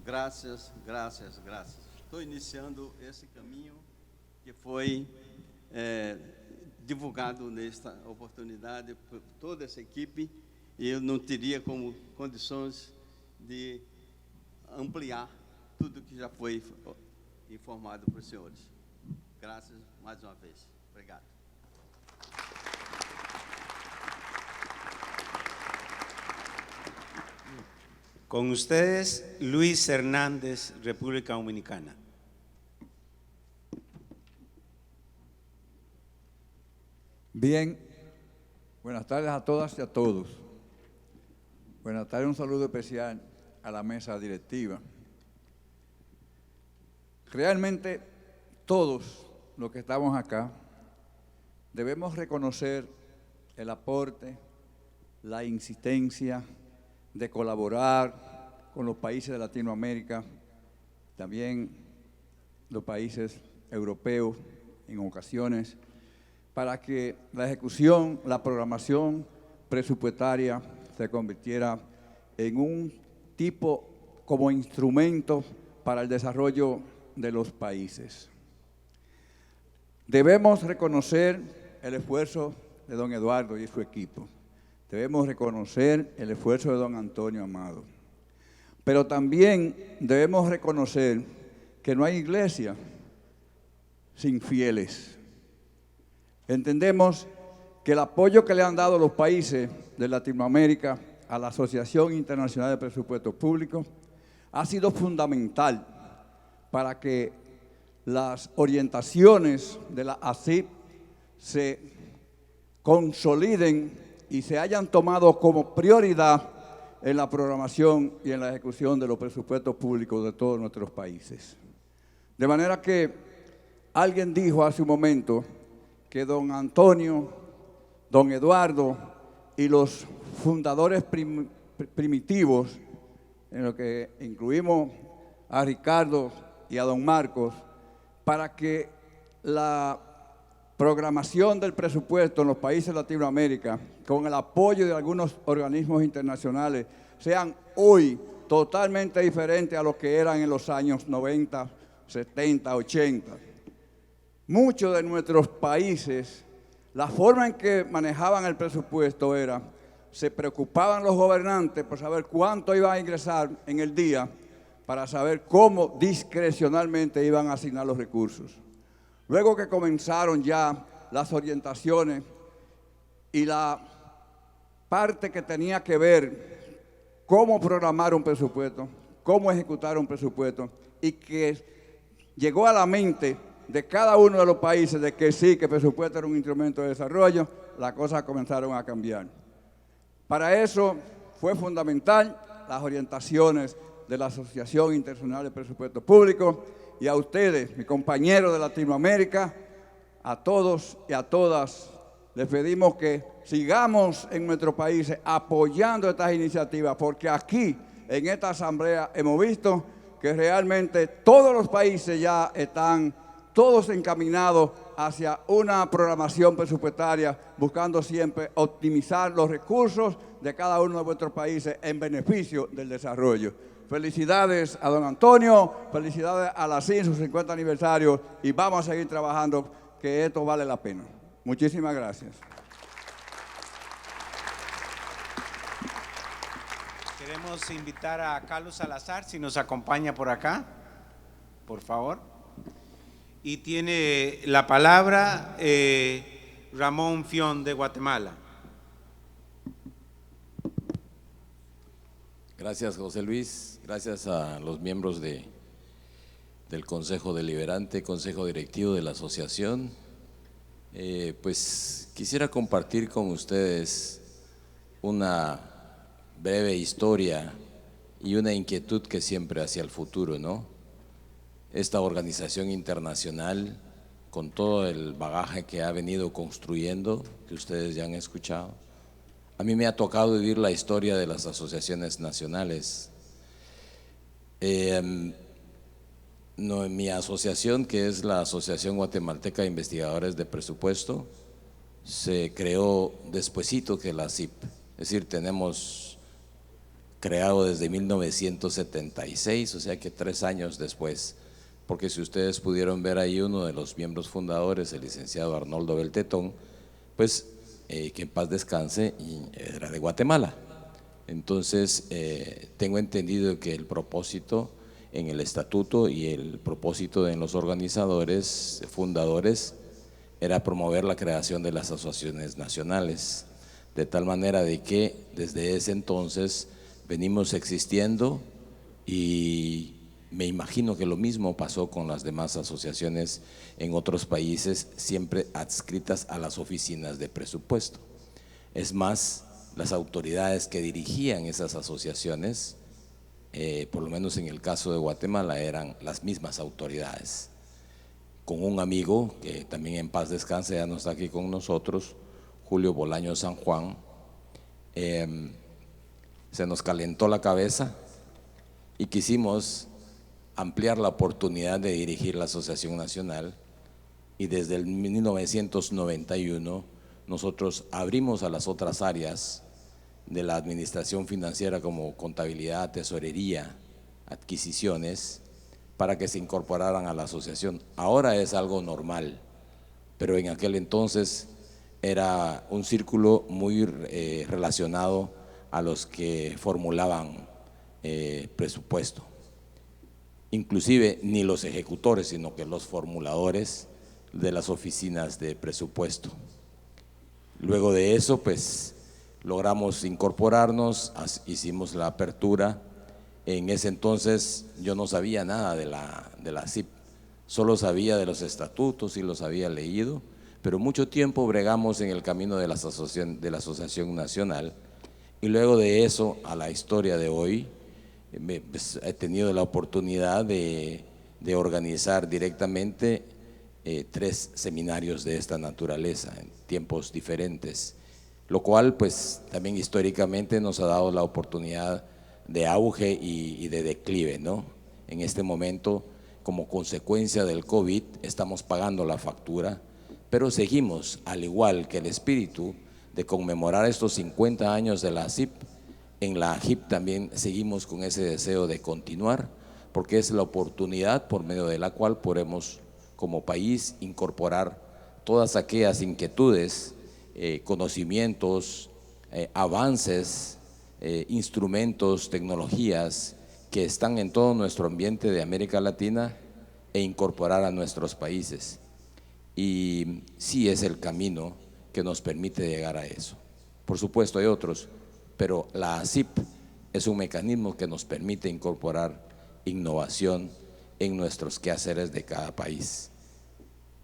graças, graças, graças. Estou iniciando esse caminho que foi divulgado nesta oportunidade por toda essa equipe e eu não teria como condições de ampliar tudo que já foi informado para os senhores. Graças mais uma vez. Obrigado. Con ustedes, Luis Hernández, República Dominicana. Bien, buenas tardes a todas y a todos. Buenas tardes, un saludo especial a la mesa directiva. Realmente todos los que estamos acá debemos reconocer el aporte, la insistencia de colaborar con los países de Latinoamérica, también los países europeos en ocasiones, para que la ejecución, la programación presupuestaria se convirtiera en un tipo como instrumento para el desarrollo de los países. Debemos reconocer el esfuerzo de don Eduardo y su equipo. Debemos reconocer el esfuerzo de don Antonio Amado. Pero también debemos reconocer que no hay iglesia sin fieles. Entendemos que el apoyo que le han dado los países de Latinoamérica a la Asociación Internacional de Presupuestos Públicos ha sido fundamental para que las orientaciones de la ASIP se consoliden y se hayan tomado como prioridad en la programación y en la ejecución de los presupuestos públicos de todos nuestros países. De manera que alguien dijo hace un momento que don Antonio, don Eduardo y los fundadores primitivos, en lo que incluimos a Ricardo y a don Marcos, para que la programación del presupuesto en los países de Latinoamérica, con el apoyo de algunos organismos internacionales, sean hoy totalmente diferentes a lo que eran en los años 90, 70, 80. Muchos de nuestros países, la forma en que manejaban el presupuesto era, se preocupaban los gobernantes por saber cuánto iban a ingresar en el día para saber cómo discrecionalmente iban a asignar los recursos. Luego que comenzaron ya las orientaciones y la parte que tenía que ver cómo programar un presupuesto, cómo ejecutar un presupuesto, y que llegó a la mente de cada uno de los países de que sí, que el presupuesto era un instrumento de desarrollo, las cosas comenzaron a cambiar. Para eso fue fundamental las orientaciones de la Asociación Internacional de Presupuestos Públicos, y a ustedes, mis compañeros de Latinoamérica, a todos y a todas, les pedimos que sigamos en nuestros países apoyando estas iniciativas, porque aquí, en esta asamblea, hemos visto que realmente todos los países ya están todos encaminados hacia una programación presupuestaria, buscando siempre optimizar los recursos de cada uno de vuestros países en beneficio del desarrollo. Felicidades a don Antonio, felicidades a la CIN, su 50 aniversario, y vamos a seguir trabajando, que esto vale la pena. Muchísimas gracias. Queremos invitar a Carlos Salazar, si nos acompaña por acá, por favor. Y tiene la palabra Ramón Fión de Guatemala. Gracias, José Luis. Gracias a los miembros del Consejo Deliberante, Consejo Directivo de la Asociación. Pues quisiera compartir con ustedes una breve historia y una inquietud que siempre hacia el futuro, ¿no? Esta organización internacional, con todo el bagaje que ha venido construyendo, que ustedes ya han escuchado, a mí me ha tocado vivir la historia de las asociaciones nacionales. En mi asociación, que es la Asociación Guatemalteca de Investigadores de Presupuesto, se creó despuesito que la CIP, es decir, tenemos creado desde 1976, o sea que 3 años después, porque si ustedes pudieron ver ahí uno de los miembros fundadores, el licenciado Arnoldo Beltetón, pues que en paz descanse, y era de Guatemala. Entonces tengo entendido que el propósito en el estatuto y el propósito en los organizadores, fundadores, era promover la creación de las asociaciones nacionales, de tal manera de que desde ese entonces venimos existiendo, y me imagino que lo mismo pasó con las demás asociaciones en otros países, siempre adscritas a las oficinas de presupuesto. Es más, las autoridades que dirigían esas asociaciones, por lo menos en el caso de Guatemala, eran las mismas autoridades. Con un amigo, que también en paz descanse, ya no está aquí con nosotros, Julio Bolaño San Juan, se nos calentó la cabeza y quisimos ampliar la oportunidad de dirigir la Asociación Nacional, y desde el 1991 nosotros abrimos a las otras áreas de la administración financiera como contabilidad, tesorería, adquisiciones, para que se incorporaran a la asociación. Ahora es algo normal, pero en aquel entonces era un círculo muy relacionado a los que formulaban presupuesto. Inclusive ni los ejecutores, sino que los formuladores de las oficinas de presupuesto. Luego de eso, pues logramos incorporarnos, hicimos la apertura. En ese entonces yo no sabía nada de la CIP, solo sabía de los estatutos y los había leído, pero mucho tiempo bregamos en el camino de la Asociación Nacional, y luego de eso a la historia de hoy, pues, he tenido la oportunidad de organizar directamente 3 seminarios de esta naturaleza en tiempos diferentes, lo cual pues también históricamente nos ha dado la oportunidad de auge y de declive, ¿no? En este momento, como consecuencia del COVID, estamos pagando la factura, pero seguimos, al igual que el espíritu de conmemorar estos 50 años de la CIP. En la AGIP también seguimos con ese deseo de continuar, porque es la oportunidad por medio de la cual podemos como país incorporar todas aquellas inquietudes, conocimientos, avances, instrumentos, tecnologías que están en todo nuestro ambiente de América Latina, e incorporar a nuestros países. Y sí es el camino que nos permite llegar a eso. Por supuesto hay otros, pero la ASIP es un mecanismo que nos permite incorporar innovación en nuestros quehaceres de cada país.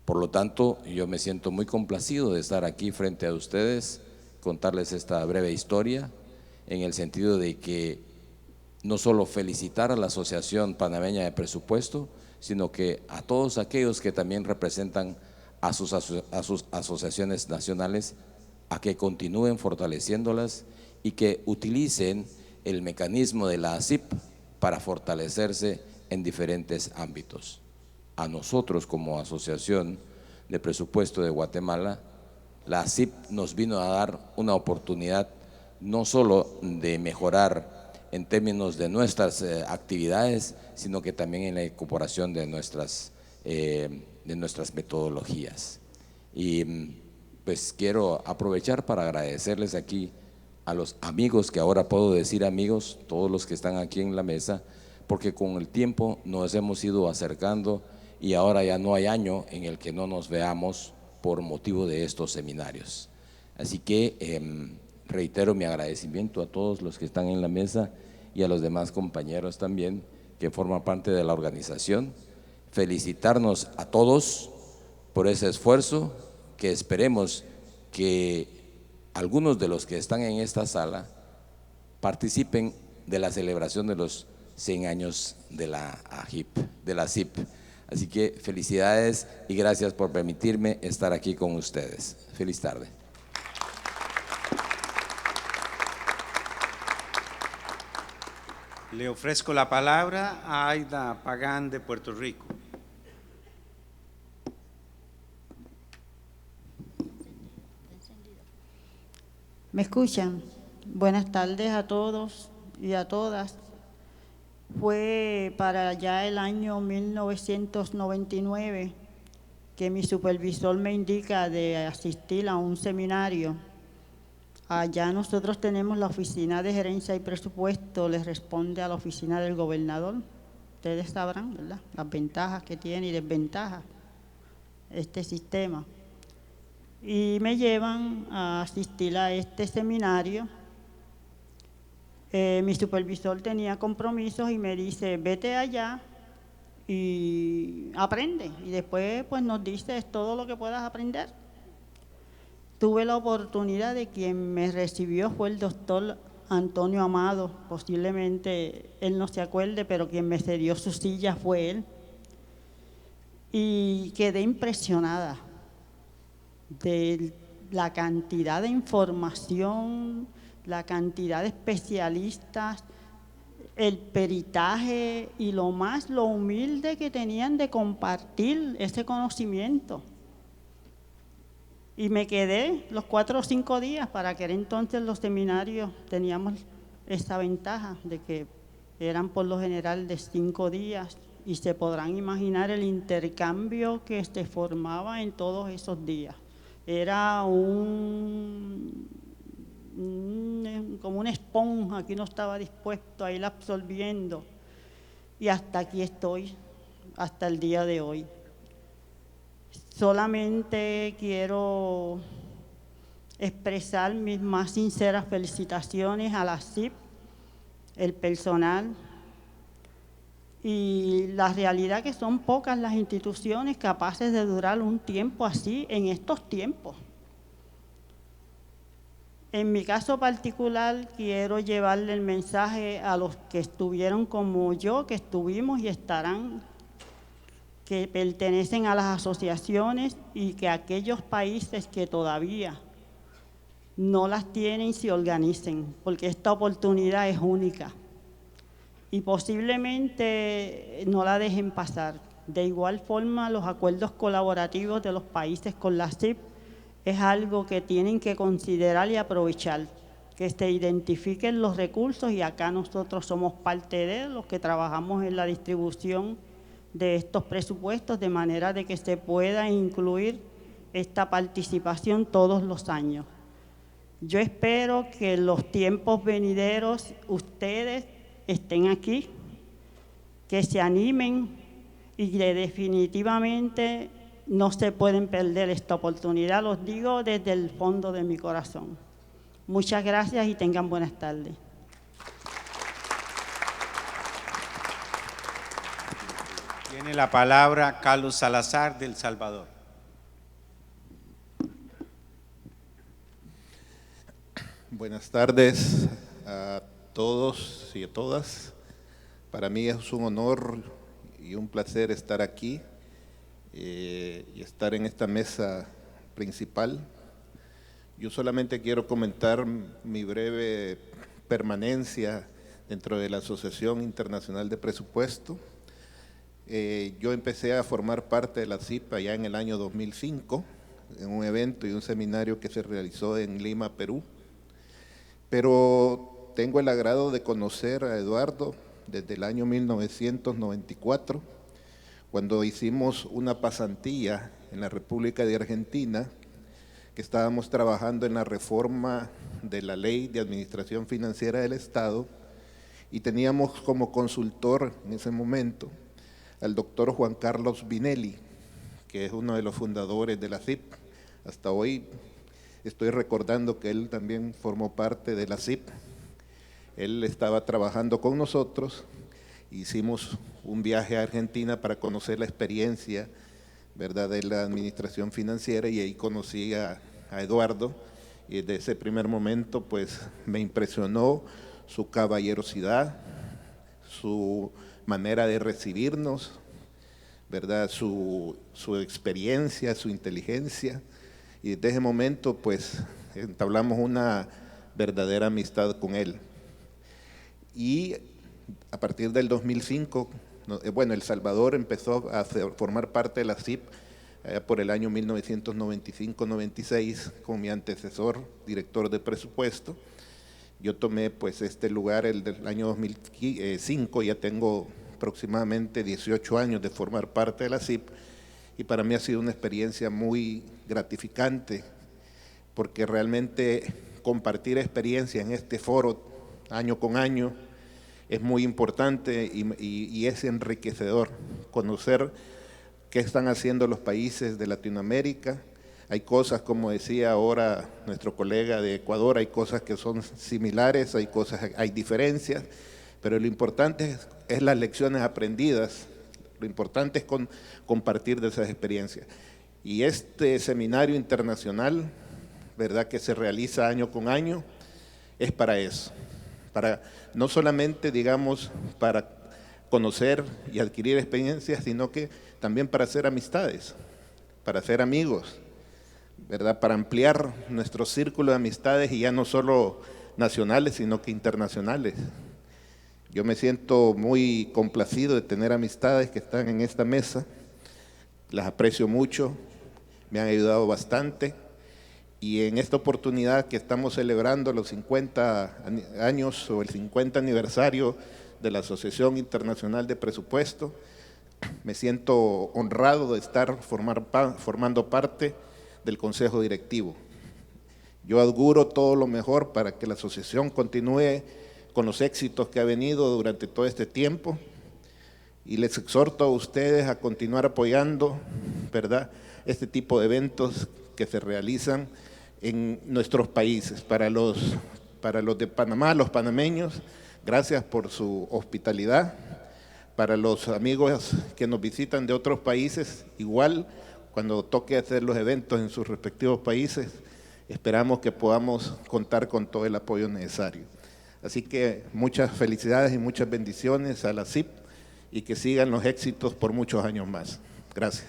Por lo tanto, yo me siento muy complacido de estar aquí frente a ustedes, contarles esta breve historia, en el sentido de que no solo felicitar a la Asociación Panameña de Presupuesto, sino que a todos aquellos que también representan a sus asociaciones nacionales, a que continúen fortaleciéndolas y que utilicen el mecanismo de la ASIP para fortalecerse en diferentes ámbitos. a nosotros como Asociación de Presupuesto de Guatemala, la ASIP nos vino a dar una oportunidad no solo de mejorar en términos de nuestras actividades, sino que también en la incorporación de nuestras metodologías. Y pues quiero aprovechar para agradecerles aquí a los amigos, que ahora puedo decir amigos, todos los que están aquí en la mesa, porque con el tiempo nos hemos ido acercando y ahora ya no hay año en el que no nos veamos por motivo de estos seminarios. Así que reitero mi agradecimiento a todos los que están en la mesa y a los demás compañeros también que forman parte de la organización. Felicitarnos a todos por ese esfuerzo, que esperemos que algunos de los que están en esta sala participen de la celebración de los 100 años de la ASIP. Así que felicidades y gracias por permitirme estar aquí con ustedes. Feliz tarde. Le ofrezco la palabra a Aida Pagán de Puerto Rico. ¿Me escuchan? Buenas tardes a todos y a todas. Fue para ya el año 1999 que mi supervisor me indica de asistir a un seminario. Allá nosotros tenemos la Oficina de Gerencia y Presupuesto, les responde a la Oficina del Gobernador. Ustedes sabrán, ¿verdad?, las ventajas que tiene y desventajas este sistema. Y me llevan a asistir a este seminario. Mi supervisor tenía compromisos y me dice, vete allá y aprende. Y después pues nos dice todo lo que puedas aprender. Tuve la oportunidad de quien me recibió fue el doctor Antonio Amado. Posiblemente él no se acuerde, pero quien me cedió su silla fue él. Y quedé impresionada de la cantidad de información, la cantidad de especialistas, el peritaje y lo humilde que tenían de compartir ese conocimiento. Y me quedé los 4 o 5 días, para que entonces los seminarios teníamos esa ventaja de que eran por lo general de 5 días y se podrán imaginar el intercambio que se formaba en todos esos días. Era como una esponja que uno estaba dispuesto a ir absorbiendo, y hasta aquí estoy, hasta el día de hoy. Solamente quiero expresar mis más sinceras felicitaciones a la ASIP, el personal, y la realidad que son pocas las instituciones capaces de durar un tiempo así en estos tiempos. En mi caso particular, quiero llevarle el mensaje a los que estuvieron como yo, que estuvimos y estarán, que pertenecen a las asociaciones, y que aquellos países que todavía no las tienen se organicen, porque esta oportunidad es única y posiblemente no la dejen pasar. De igual forma, los acuerdos colaborativos de los países con la ASIP es algo que tienen que considerar y aprovechar, que se identifiquen los recursos, y acá nosotros somos parte de los que trabajamos en la distribución de estos presupuestos, de manera de que se pueda incluir esta participación todos los años. Yo espero que en los tiempos venideros ustedes estén aquí, que se animen y que definitivamente no se pueden perder esta oportunidad. Los digo desde el fondo de mi corazón. Muchas gracias y tengan buenas tardes. Tiene la palabra Carlos Salazar, de El Salvador. Buenas tardes a todos y a todas. Para mí es un honor y un placer estar aquí y estar en esta mesa principal. Yo solamente quiero comentar mi breve permanencia dentro de la Asociación Internacional de Presupuesto. Yo empecé a formar parte de la CIP ya en el año 2005, en un evento y un seminario que se realizó en Lima, Perú. Pero tengo el agrado de conocer a Eduardo desde el año 1994, cuando hicimos una pasantía en la República de Argentina, que estábamos trabajando en la reforma de la Ley de Administración Financiera del Estado, y teníamos como consultor en ese momento al doctor Juan Carlos Vinelli, que es uno de los fundadores de la CIP. Hasta hoy estoy recordando que él también formó parte de la CIP. Él estaba trabajando con nosotros, hicimos un viaje a Argentina para conocer la experiencia, ¿verdad?, de la administración financiera, y ahí conocí a Eduardo, y desde ese primer momento pues me impresionó su caballerosidad, su manera de recibirnos, ¿verdad?, su experiencia, su inteligencia, y desde ese momento pues entablamos una verdadera amistad con él. Y a partir del 2005, bueno, El Salvador empezó a formar parte de la CIP por el año 1995-96 con mi antecesor, director de presupuesto. Yo tomé pues este lugar el del año 2005, ya tengo aproximadamente 18 años de formar parte de la CIP, y para mí ha sido una experiencia muy gratificante, porque realmente compartir experiencia en este foro año con año es muy importante y es enriquecedor conocer qué están haciendo los países de Latinoamérica. Hay cosas, como decía ahora nuestro colega de Ecuador, hay cosas que son similares, hay diferencias, pero lo importante es las lecciones aprendidas, lo importante es compartir de esas experiencias. Y este seminario internacional, ¿verdad?, que se realiza año con año, es para eso, para no solamente, digamos, para conocer y adquirir experiencias, sino que también para hacer amistades, para hacer amigos, ¿verdad?, para ampliar nuestro círculo de amistades, y ya no solo nacionales, sino que internacionales. Yo me siento muy complacido de tener amistades que están en esta mesa, las aprecio mucho, me han ayudado bastante, y en esta oportunidad que estamos celebrando los 50 años o el 50 aniversario de la Asociación Internacional de Presupuesto, me siento honrado de estar formando parte del Consejo Directivo. Yo auguro todo lo mejor para que la asociación continúe con los éxitos que ha venido durante todo este tiempo, y les exhorto a ustedes a continuar apoyando, ¿verdad?, este tipo de eventos que se realizan en nuestros países. Para los de Panamá, los panameños, gracias por su hospitalidad. Para los amigos que nos visitan de otros países, igual, cuando toque hacer los eventos en sus respectivos países, esperamos que podamos contar con todo el apoyo necesario. Así que muchas felicidades y muchas bendiciones a la CIP, y que sigan los éxitos por muchos años más. Gracias.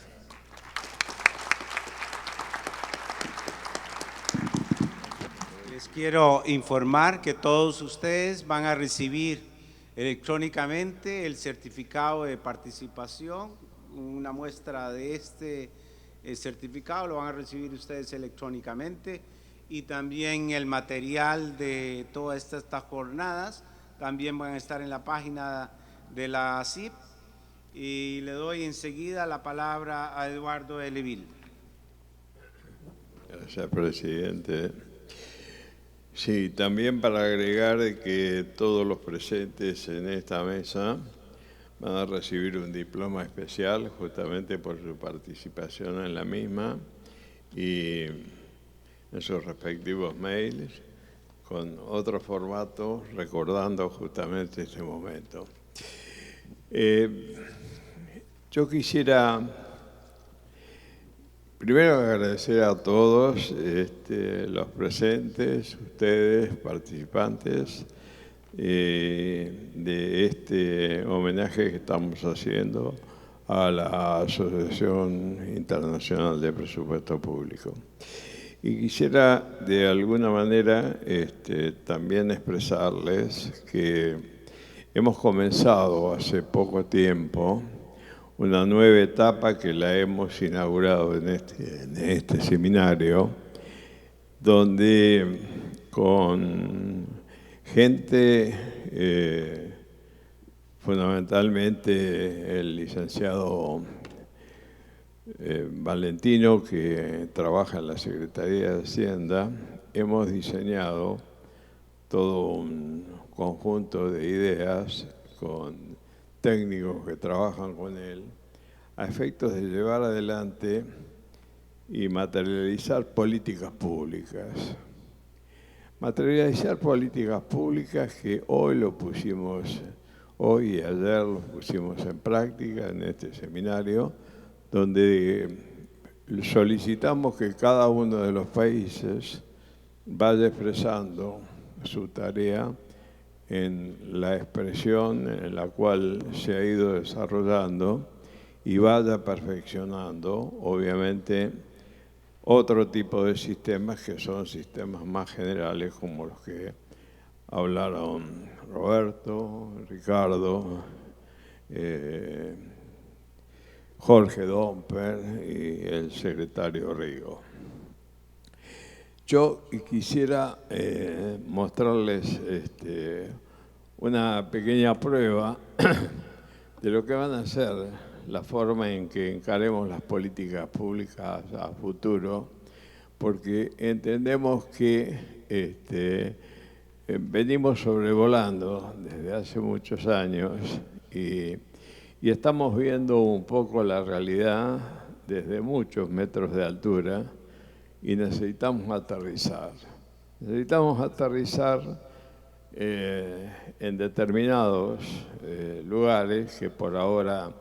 Les quiero informar que todos ustedes van a recibir electrónicamente el certificado de participación. Una muestra de este certificado lo van a recibir ustedes electrónicamente, y también el material de todas estas jornadas también van a estar en la página de la CIP. Y le doy enseguida la palabra a Eduardo Elevil. Gracias, presidente. Sí, también para agregar que todos los presentes en esta mesa van a recibir un diploma especial justamente por su participación en la misma, y en sus respectivos mails, con otro formato, recordando justamente este momento. Yo quisiera primero agradecer a todos los presentes, ustedes, participantes, de este homenaje que estamos haciendo a la Asociación Internacional de Presupuesto Público. Y quisiera de alguna manera también expresarles que hemos comenzado hace poco tiempo una nueva etapa que la hemos inaugurado en este seminario, donde con gente, fundamentalmente el licenciado Valentino, que trabaja en la Secretaría de Hacienda, hemos diseñado todo un conjunto de ideas con técnicos que trabajan con él, a efectos de llevar adelante y materializar políticas públicas. Materializar políticas públicas que hoy y ayer lo pusimos en práctica en este seminario, donde solicitamos que cada uno de los países vaya expresando su tarea en la expresión en la cual se ha ido desarrollando y vaya perfeccionando, obviamente, otro tipo de sistemas que son sistemas más generales, como los que hablaron Roberto, Ricardo, Jorge Domper y el secretario Rigo. Yo quisiera mostrarles una pequeña prueba de lo que van a ser la forma en que encaremos las políticas públicas a futuro, porque entendemos que venimos sobrevolando desde hace muchos años y estamos viendo un poco la realidad desde muchos metros de altura y necesitamos aterrizar. Necesitamos aterrizar en determinados lugares que por ahora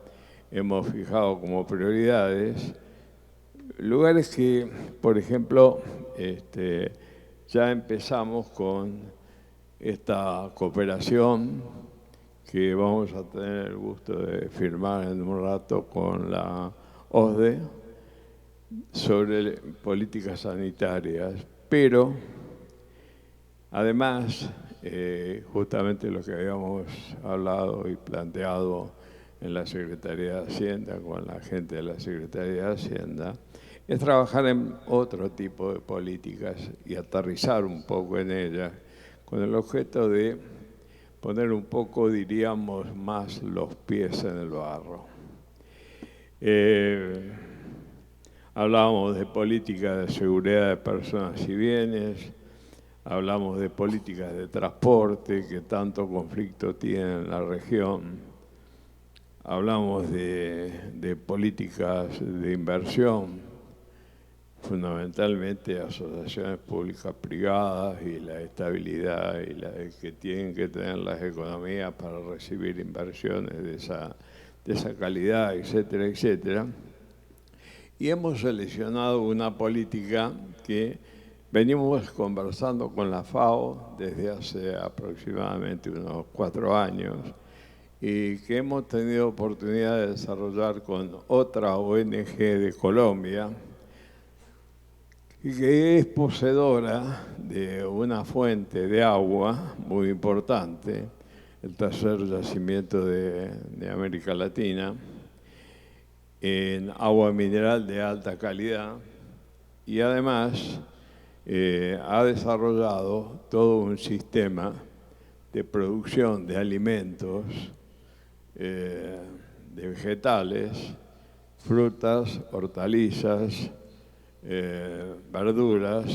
hemos fijado como prioridades, lugares que, por ejemplo, ya empezamos con esta cooperación que vamos a tener el gusto de firmar en un rato con la OSDE sobre políticas sanitarias, pero además, justamente lo que habíamos hablado y planteado en la Secretaría de Hacienda, con la gente de la Secretaría de Hacienda, es trabajar en otro tipo de políticas y aterrizar un poco en ellas, con el objeto de poner un poco, diríamos, más los pies en el barro. Hablábamos de política de seguridad de personas y bienes, hablamos de políticas de transporte que tanto conflicto tienen en la región, hablamos de políticas de inversión, fundamentalmente asociaciones públicas privadas y la estabilidad y la que tienen que tener las economías para recibir inversiones de esa calidad, etcétera, etcétera. Y hemos seleccionado una política que venimos conversando con la FAO desde hace aproximadamente unos 4 años y que hemos tenido oportunidad de desarrollar con otra ONG de Colombia y que es poseedora de una fuente de agua muy importante, el tercer yacimiento de América Latina, en agua mineral de alta calidad y además ha desarrollado todo un sistema de producción de alimentos, de vegetales, frutas, hortalizas, verduras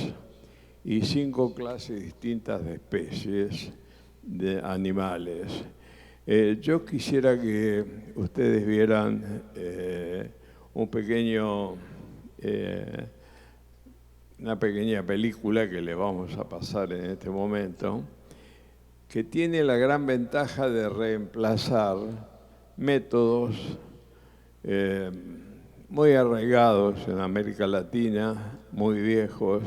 y 5 clases distintas de especies de animales. Yo quisiera que ustedes vieran una pequeña película que le vamos a pasar en este momento, que tiene la gran ventaja de reemplazar métodos muy arraigados en América Latina, muy viejos,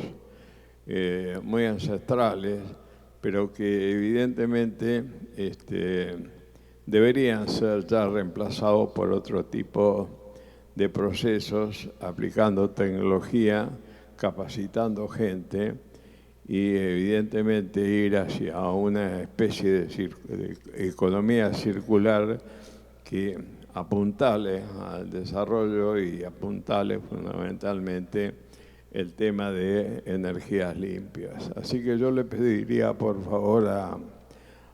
muy ancestrales, pero que evidentemente deberían ser ya reemplazados por otro tipo de procesos, aplicando tecnología, capacitando gente y evidentemente ir hacia una especie de economía circular que apuntales al desarrollo y apuntales fundamentalmente el tema de energías limpias. Así que yo le pediría por favor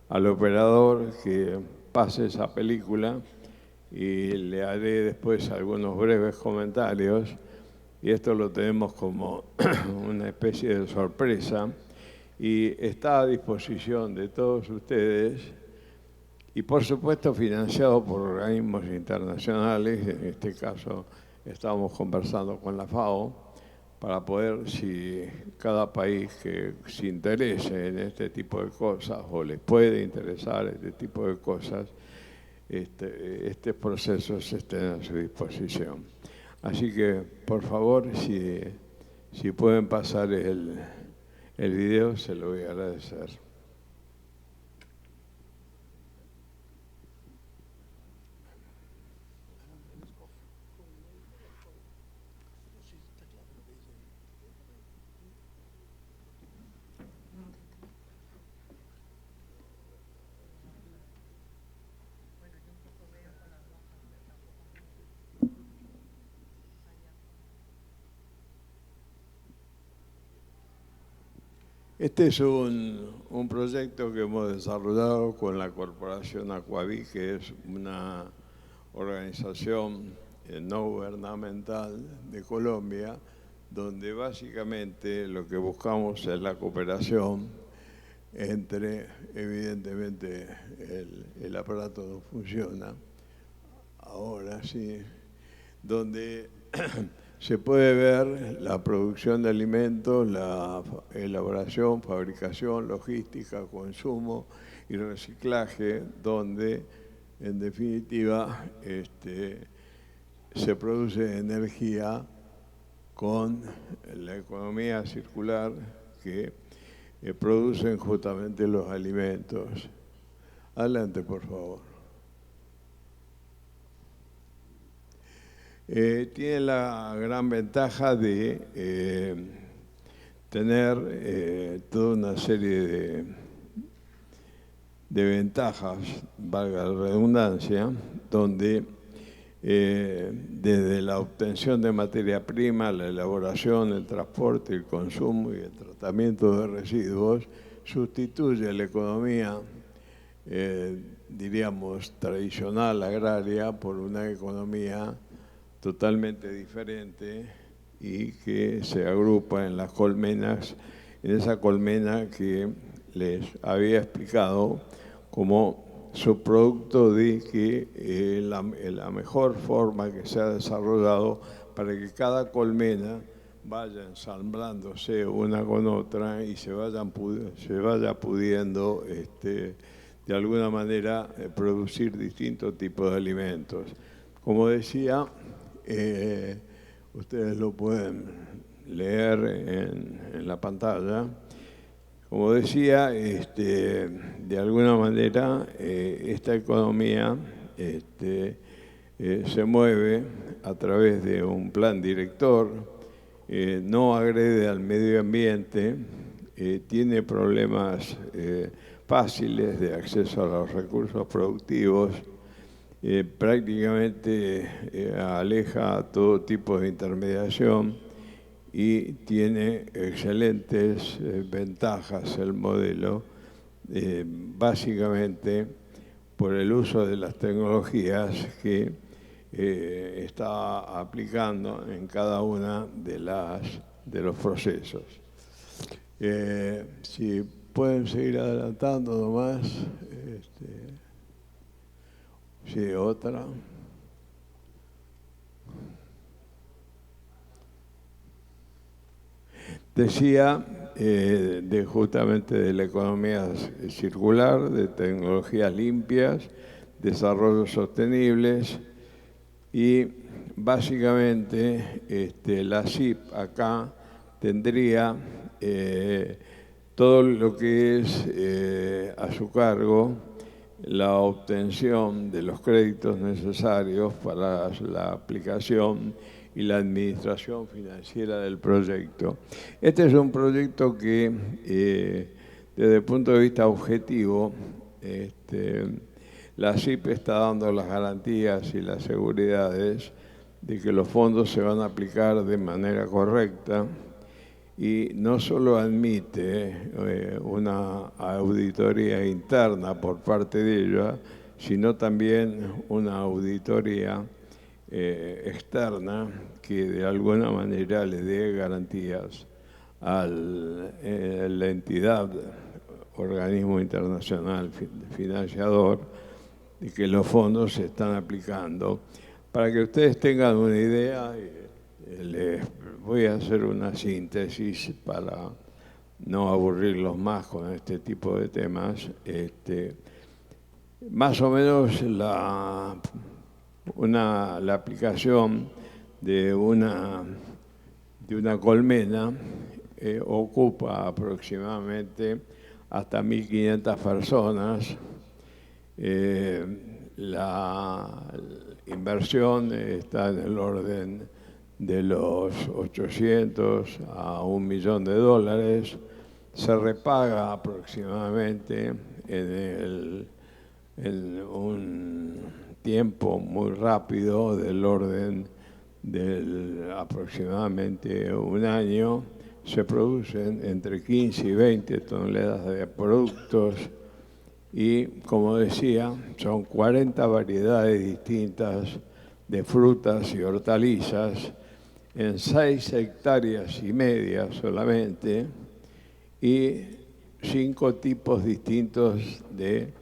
al operador que pase esa película y le haré después algunos breves comentarios, y esto lo tenemos como una especie de sorpresa y está a disposición de todos ustedes y por supuesto financiado por organismos internacionales. En este caso estamos conversando con la FAO para poder, si cada país que se interese en este tipo de cosas o les puede interesar este tipo de cosas, estos procesos estén a su disposición. Así que, por favor, si pueden pasar el video, se lo voy a agradecer. Este es un proyecto que hemos desarrollado con la corporación Aquaví, que es una organización no gubernamental de Colombia, donde básicamente lo que buscamos es la cooperación entre, evidentemente, el aparato no funciona, ahora sí, donde se puede ver la producción de alimentos, la elaboración, fabricación, logística, consumo y reciclaje, donde en definitiva se produce energía con la economía circular que producen justamente los alimentos. Adelante, por favor. Tiene la gran ventaja de tener toda una serie de ventajas, valga la redundancia, donde desde la obtención de materia prima, la elaboración, el transporte, el consumo y el tratamiento de residuos, sustituye la economía, diríamos, tradicional, agraria, por una economía totalmente diferente y que se agrupa en las colmenas, en esa colmena que les había explicado como subproducto de que la mejor forma que se ha desarrollado para que cada colmena vaya ensamblándose una con otra y se vaya pudiendo de alguna manera producir distintos tipos de alimentos. Como decía, ustedes lo pueden leer en la pantalla. Como decía, de alguna manera esta economía se mueve a través de un plan director, no agrede al medio ambiente, tiene problemas fáciles de acceso a los recursos productivos, prácticamente aleja todo tipo de intermediación y tiene excelentes ventajas el modelo, básicamente por el uso de las tecnologías que está aplicando en cada una de los procesos. Si pueden seguir adelantando nomás. Sí, otra. Decía justamente de la economía circular, de tecnologías limpias, desarrollos sostenibles y básicamente la CIP acá tendría todo lo que es a su cargo la obtención de los créditos necesarios para la aplicación y la administración financiera del proyecto. Este es un proyecto que, desde el punto de vista objetivo, La ASIP está dando las garantías y las seguridades de que los fondos se van a aplicar de manera correcta y no solo admite una auditoría interna por parte de ella, sino también una auditoría externa que de alguna manera le dé garantías a la entidad, organismo internacional financiador, de que los fondos se están aplicando. Para que ustedes tengan una idea, les voy a hacer una síntesis para no aburrirlos más con este tipo de temas. Más o menos la aplicación de una colmena ocupa aproximadamente hasta 1.500 personas. La inversión está en el orden de los 800 a $1 millón. Se repaga aproximadamente en un tiempo muy rápido, del orden de aproximadamente un año. Se producen entre 15 y 20 toneladas de productos y, como decía, son 40 variedades distintas de frutas y hortalizas en 6,5 hectáreas solamente, y 5 tipos distintos de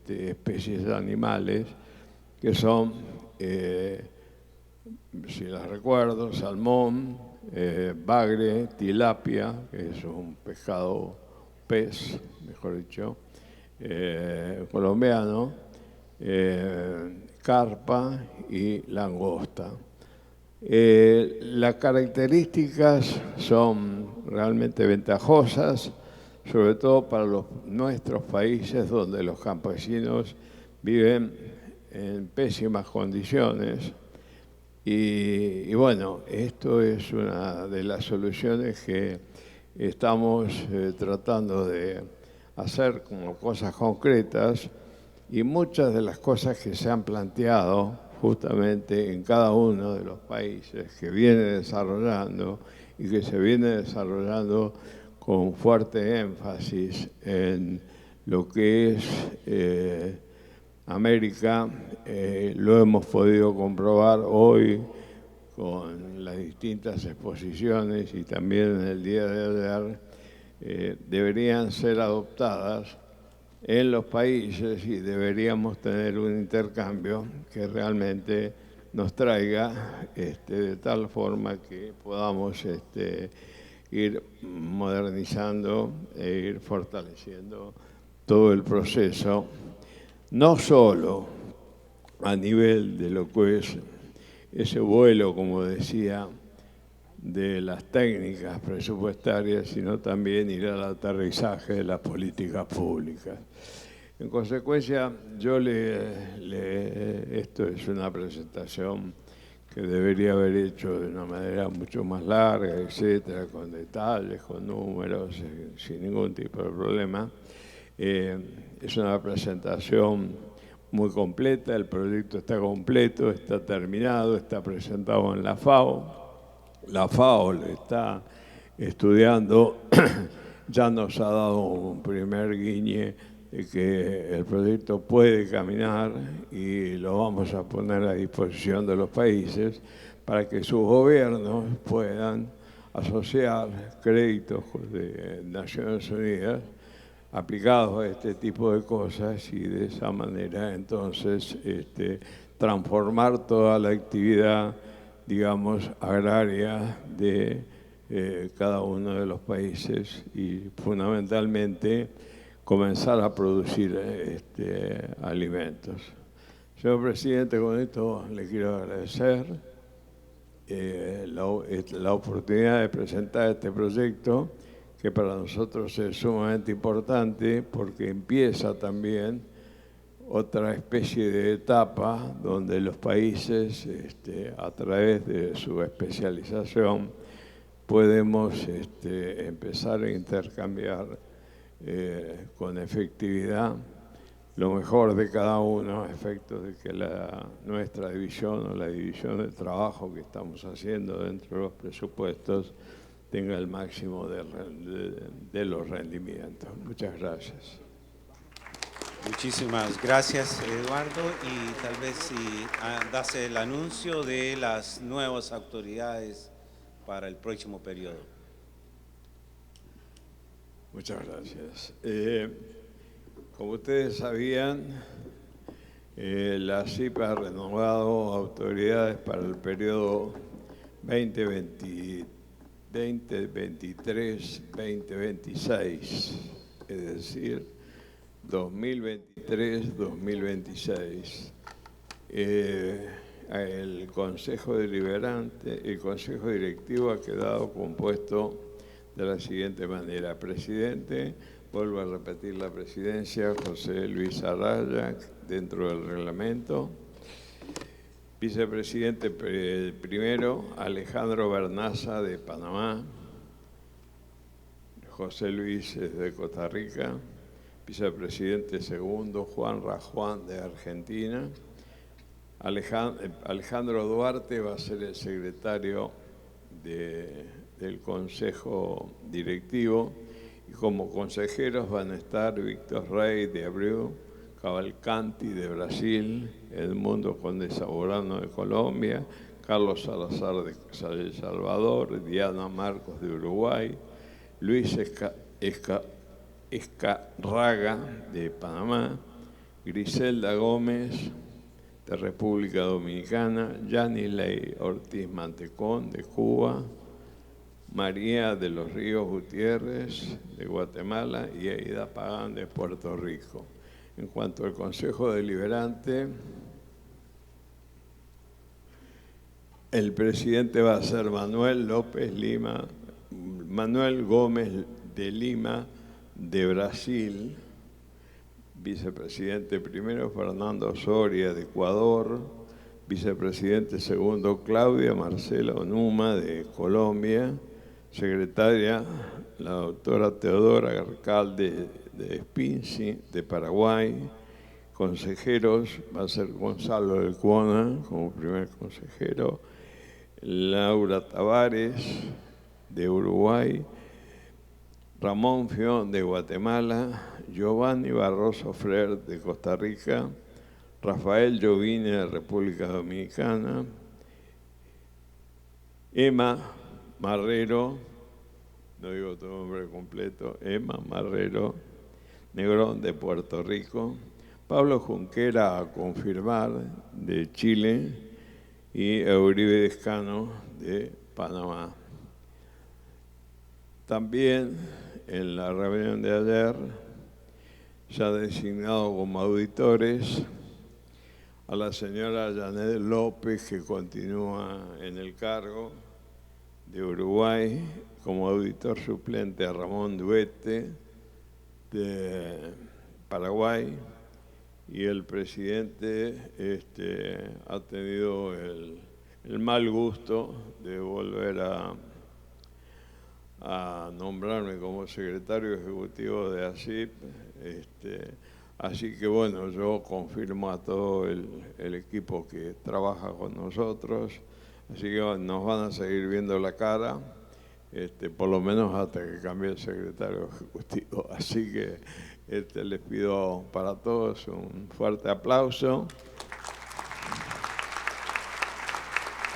especies de animales, que son, si las recuerdo, salmón, bagre, tilapia, que es un pez, mejor dicho, colombiano, carpa y langosta. Las características son realmente ventajosas, sobre todo para nuestros países, donde los campesinos viven en pésimas condiciones. Y bueno, esto es una de las soluciones que estamos tratando de hacer como cosas concretas, y muchas de las cosas que se han planteado justamente en cada uno de los países que viene desarrollando y que se viene desarrollando con fuerte énfasis en lo que es América, lo hemos podido comprobar hoy con las distintas exposiciones, y también en el día de ayer, deberían ser adoptadas en los países, y deberíamos tener un intercambio que realmente nos traiga de tal forma que podamos ir modernizando e ir fortaleciendo todo el proceso, no solo a nivel de lo que es ese vuelo, como decía, de las técnicas presupuestarias, sino también ir al aterrizaje de las políticas públicas. En consecuencia, esto es una presentación que debería haber hecho de una manera mucho más larga, etcétera, con detalles, con números, sin ningún tipo de problema. Es una presentación muy completa, el proyecto está completo, está terminado, está presentado en la FAO. La FAO lo está estudiando, ya nos ha dado un primer guiñe de que el proyecto puede caminar, y lo vamos a poner a disposición de los países para que sus gobiernos puedan asociar créditos de Naciones Unidas aplicados a este tipo de cosas, y de esa manera entonces transformar toda la actividad, digamos, agraria de cada uno de los países, y fundamentalmente comenzar a producir alimentos. Señor Presidente, con esto le quiero agradecer la oportunidad de presentar este proyecto, que para nosotros es sumamente importante porque empieza también otra especie de etapa donde los países, a través de su especialización, podemos empezar a intercambiar con efectividad lo mejor de cada uno a efectos de que nuestra división o la división de trabajo que estamos haciendo dentro de los presupuestos tenga el máximo de los rendimientos. Muchas gracias. Muchísimas gracias, Eduardo. Y tal vez si das el anuncio de las nuevas autoridades para el próximo periodo. Muchas gracias. Como ustedes sabían, la CIP ha renovado autoridades para el periodo 2023-2026, es decir, 2023-2026. El Consejo Deliberante, el Consejo Directivo ha quedado compuesto de la siguiente manera. Presidente, vuelvo a repetir la presidencia, José Luis Araya, dentro del reglamento. Vicepresidente primero, Alejandro Bernaza, de Panamá. José Luis es de Costa Rica. Vicepresidente segundo, Juan Rajuán, de Argentina. Alejandro Duarte va a ser el secretario del Consejo Directivo, y como consejeros van a estar Víctor Rey, de Abreu, Cavalcanti, de Brasil, Edmundo Conde Saborano, de Colombia, Carlos Salazar, de El Salvador, Diana Marcos, de Uruguay, Luis Escarraga, de Panamá, Griselda Gómez, de República Dominicana, Yanilei Ortiz Mantecón, de Cuba, María de los Ríos Gutiérrez, de Guatemala, y Aida Pagán, de Puerto Rico. En cuanto al Consejo Deliberante, el presidente va a ser Manuel Gómez de Lima, de Brasil. Vicepresidente primero, Fernando Soria, de Ecuador. Vicepresidente segundo, Claudia Marcela Onuma, de Colombia. Secretaria, la doctora Teodora Garcal, de Spinci, de Paraguay. Consejeros, va a ser Gonzalo del Cuona como primer consejero. Laura Tavares, de Uruguay. Ramón Fión, de Guatemala. Giovanni Barroso Frer, de Costa Rica. Rafael Giovini, de República Dominicana. Emma Marrero, no digo tu nombre completo, Emma Marrero Negrón, de Puerto Rico. Pablo Junquera, a confirmar, de Chile. Y Euribe Descano, de Panamá. También en la reunión de ayer se ha designado como auditores a la señora Janet López, que continúa en el cargo, de Uruguay, como auditor suplente a Ramón Duete, de Paraguay, y el presidente ha tenido el mal gusto de volver a nombrarme como secretario ejecutivo de ASIP. Así que bueno, yo confirmo a todo el equipo que trabaja con nosotros. Así que nos van a seguir viendo la cara, por lo menos hasta que cambie el secretario ejecutivo. Así que les pido para todos un fuerte aplauso.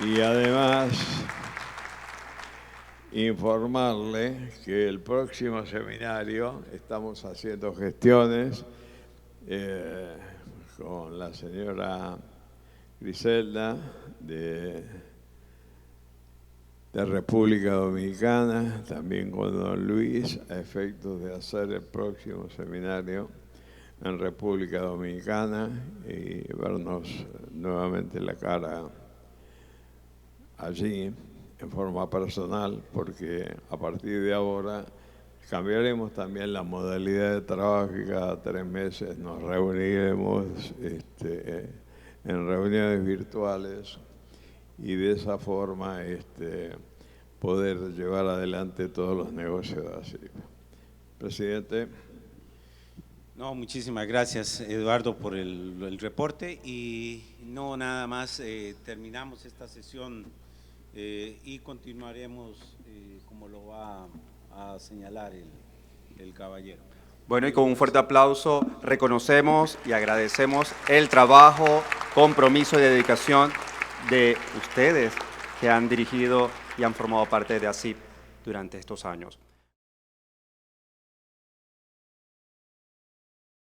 Y además, informarle que el próximo seminario estamos haciendo gestiones con la señora Griselda de República Dominicana, también con don Luis, a efectos de hacer el próximo seminario en República Dominicana y vernos nuevamente la cara allí en forma personal, porque a partir de ahora cambiaremos también la modalidad de trabajo y cada 3 meses nos reuniremos en reuniones virtuales y de esa forma poder llevar adelante todos los negocios así. Presidente, No, muchísimas gracias, Eduardo, por el reporte. Y no nada más, terminamos esta sesión y continuaremos como lo va a señalar el caballero. Bueno, y con un fuerte aplauso reconocemos y agradecemos el trabajo, compromiso y dedicación de ustedes que han dirigido y han formado parte de ASIP durante estos años.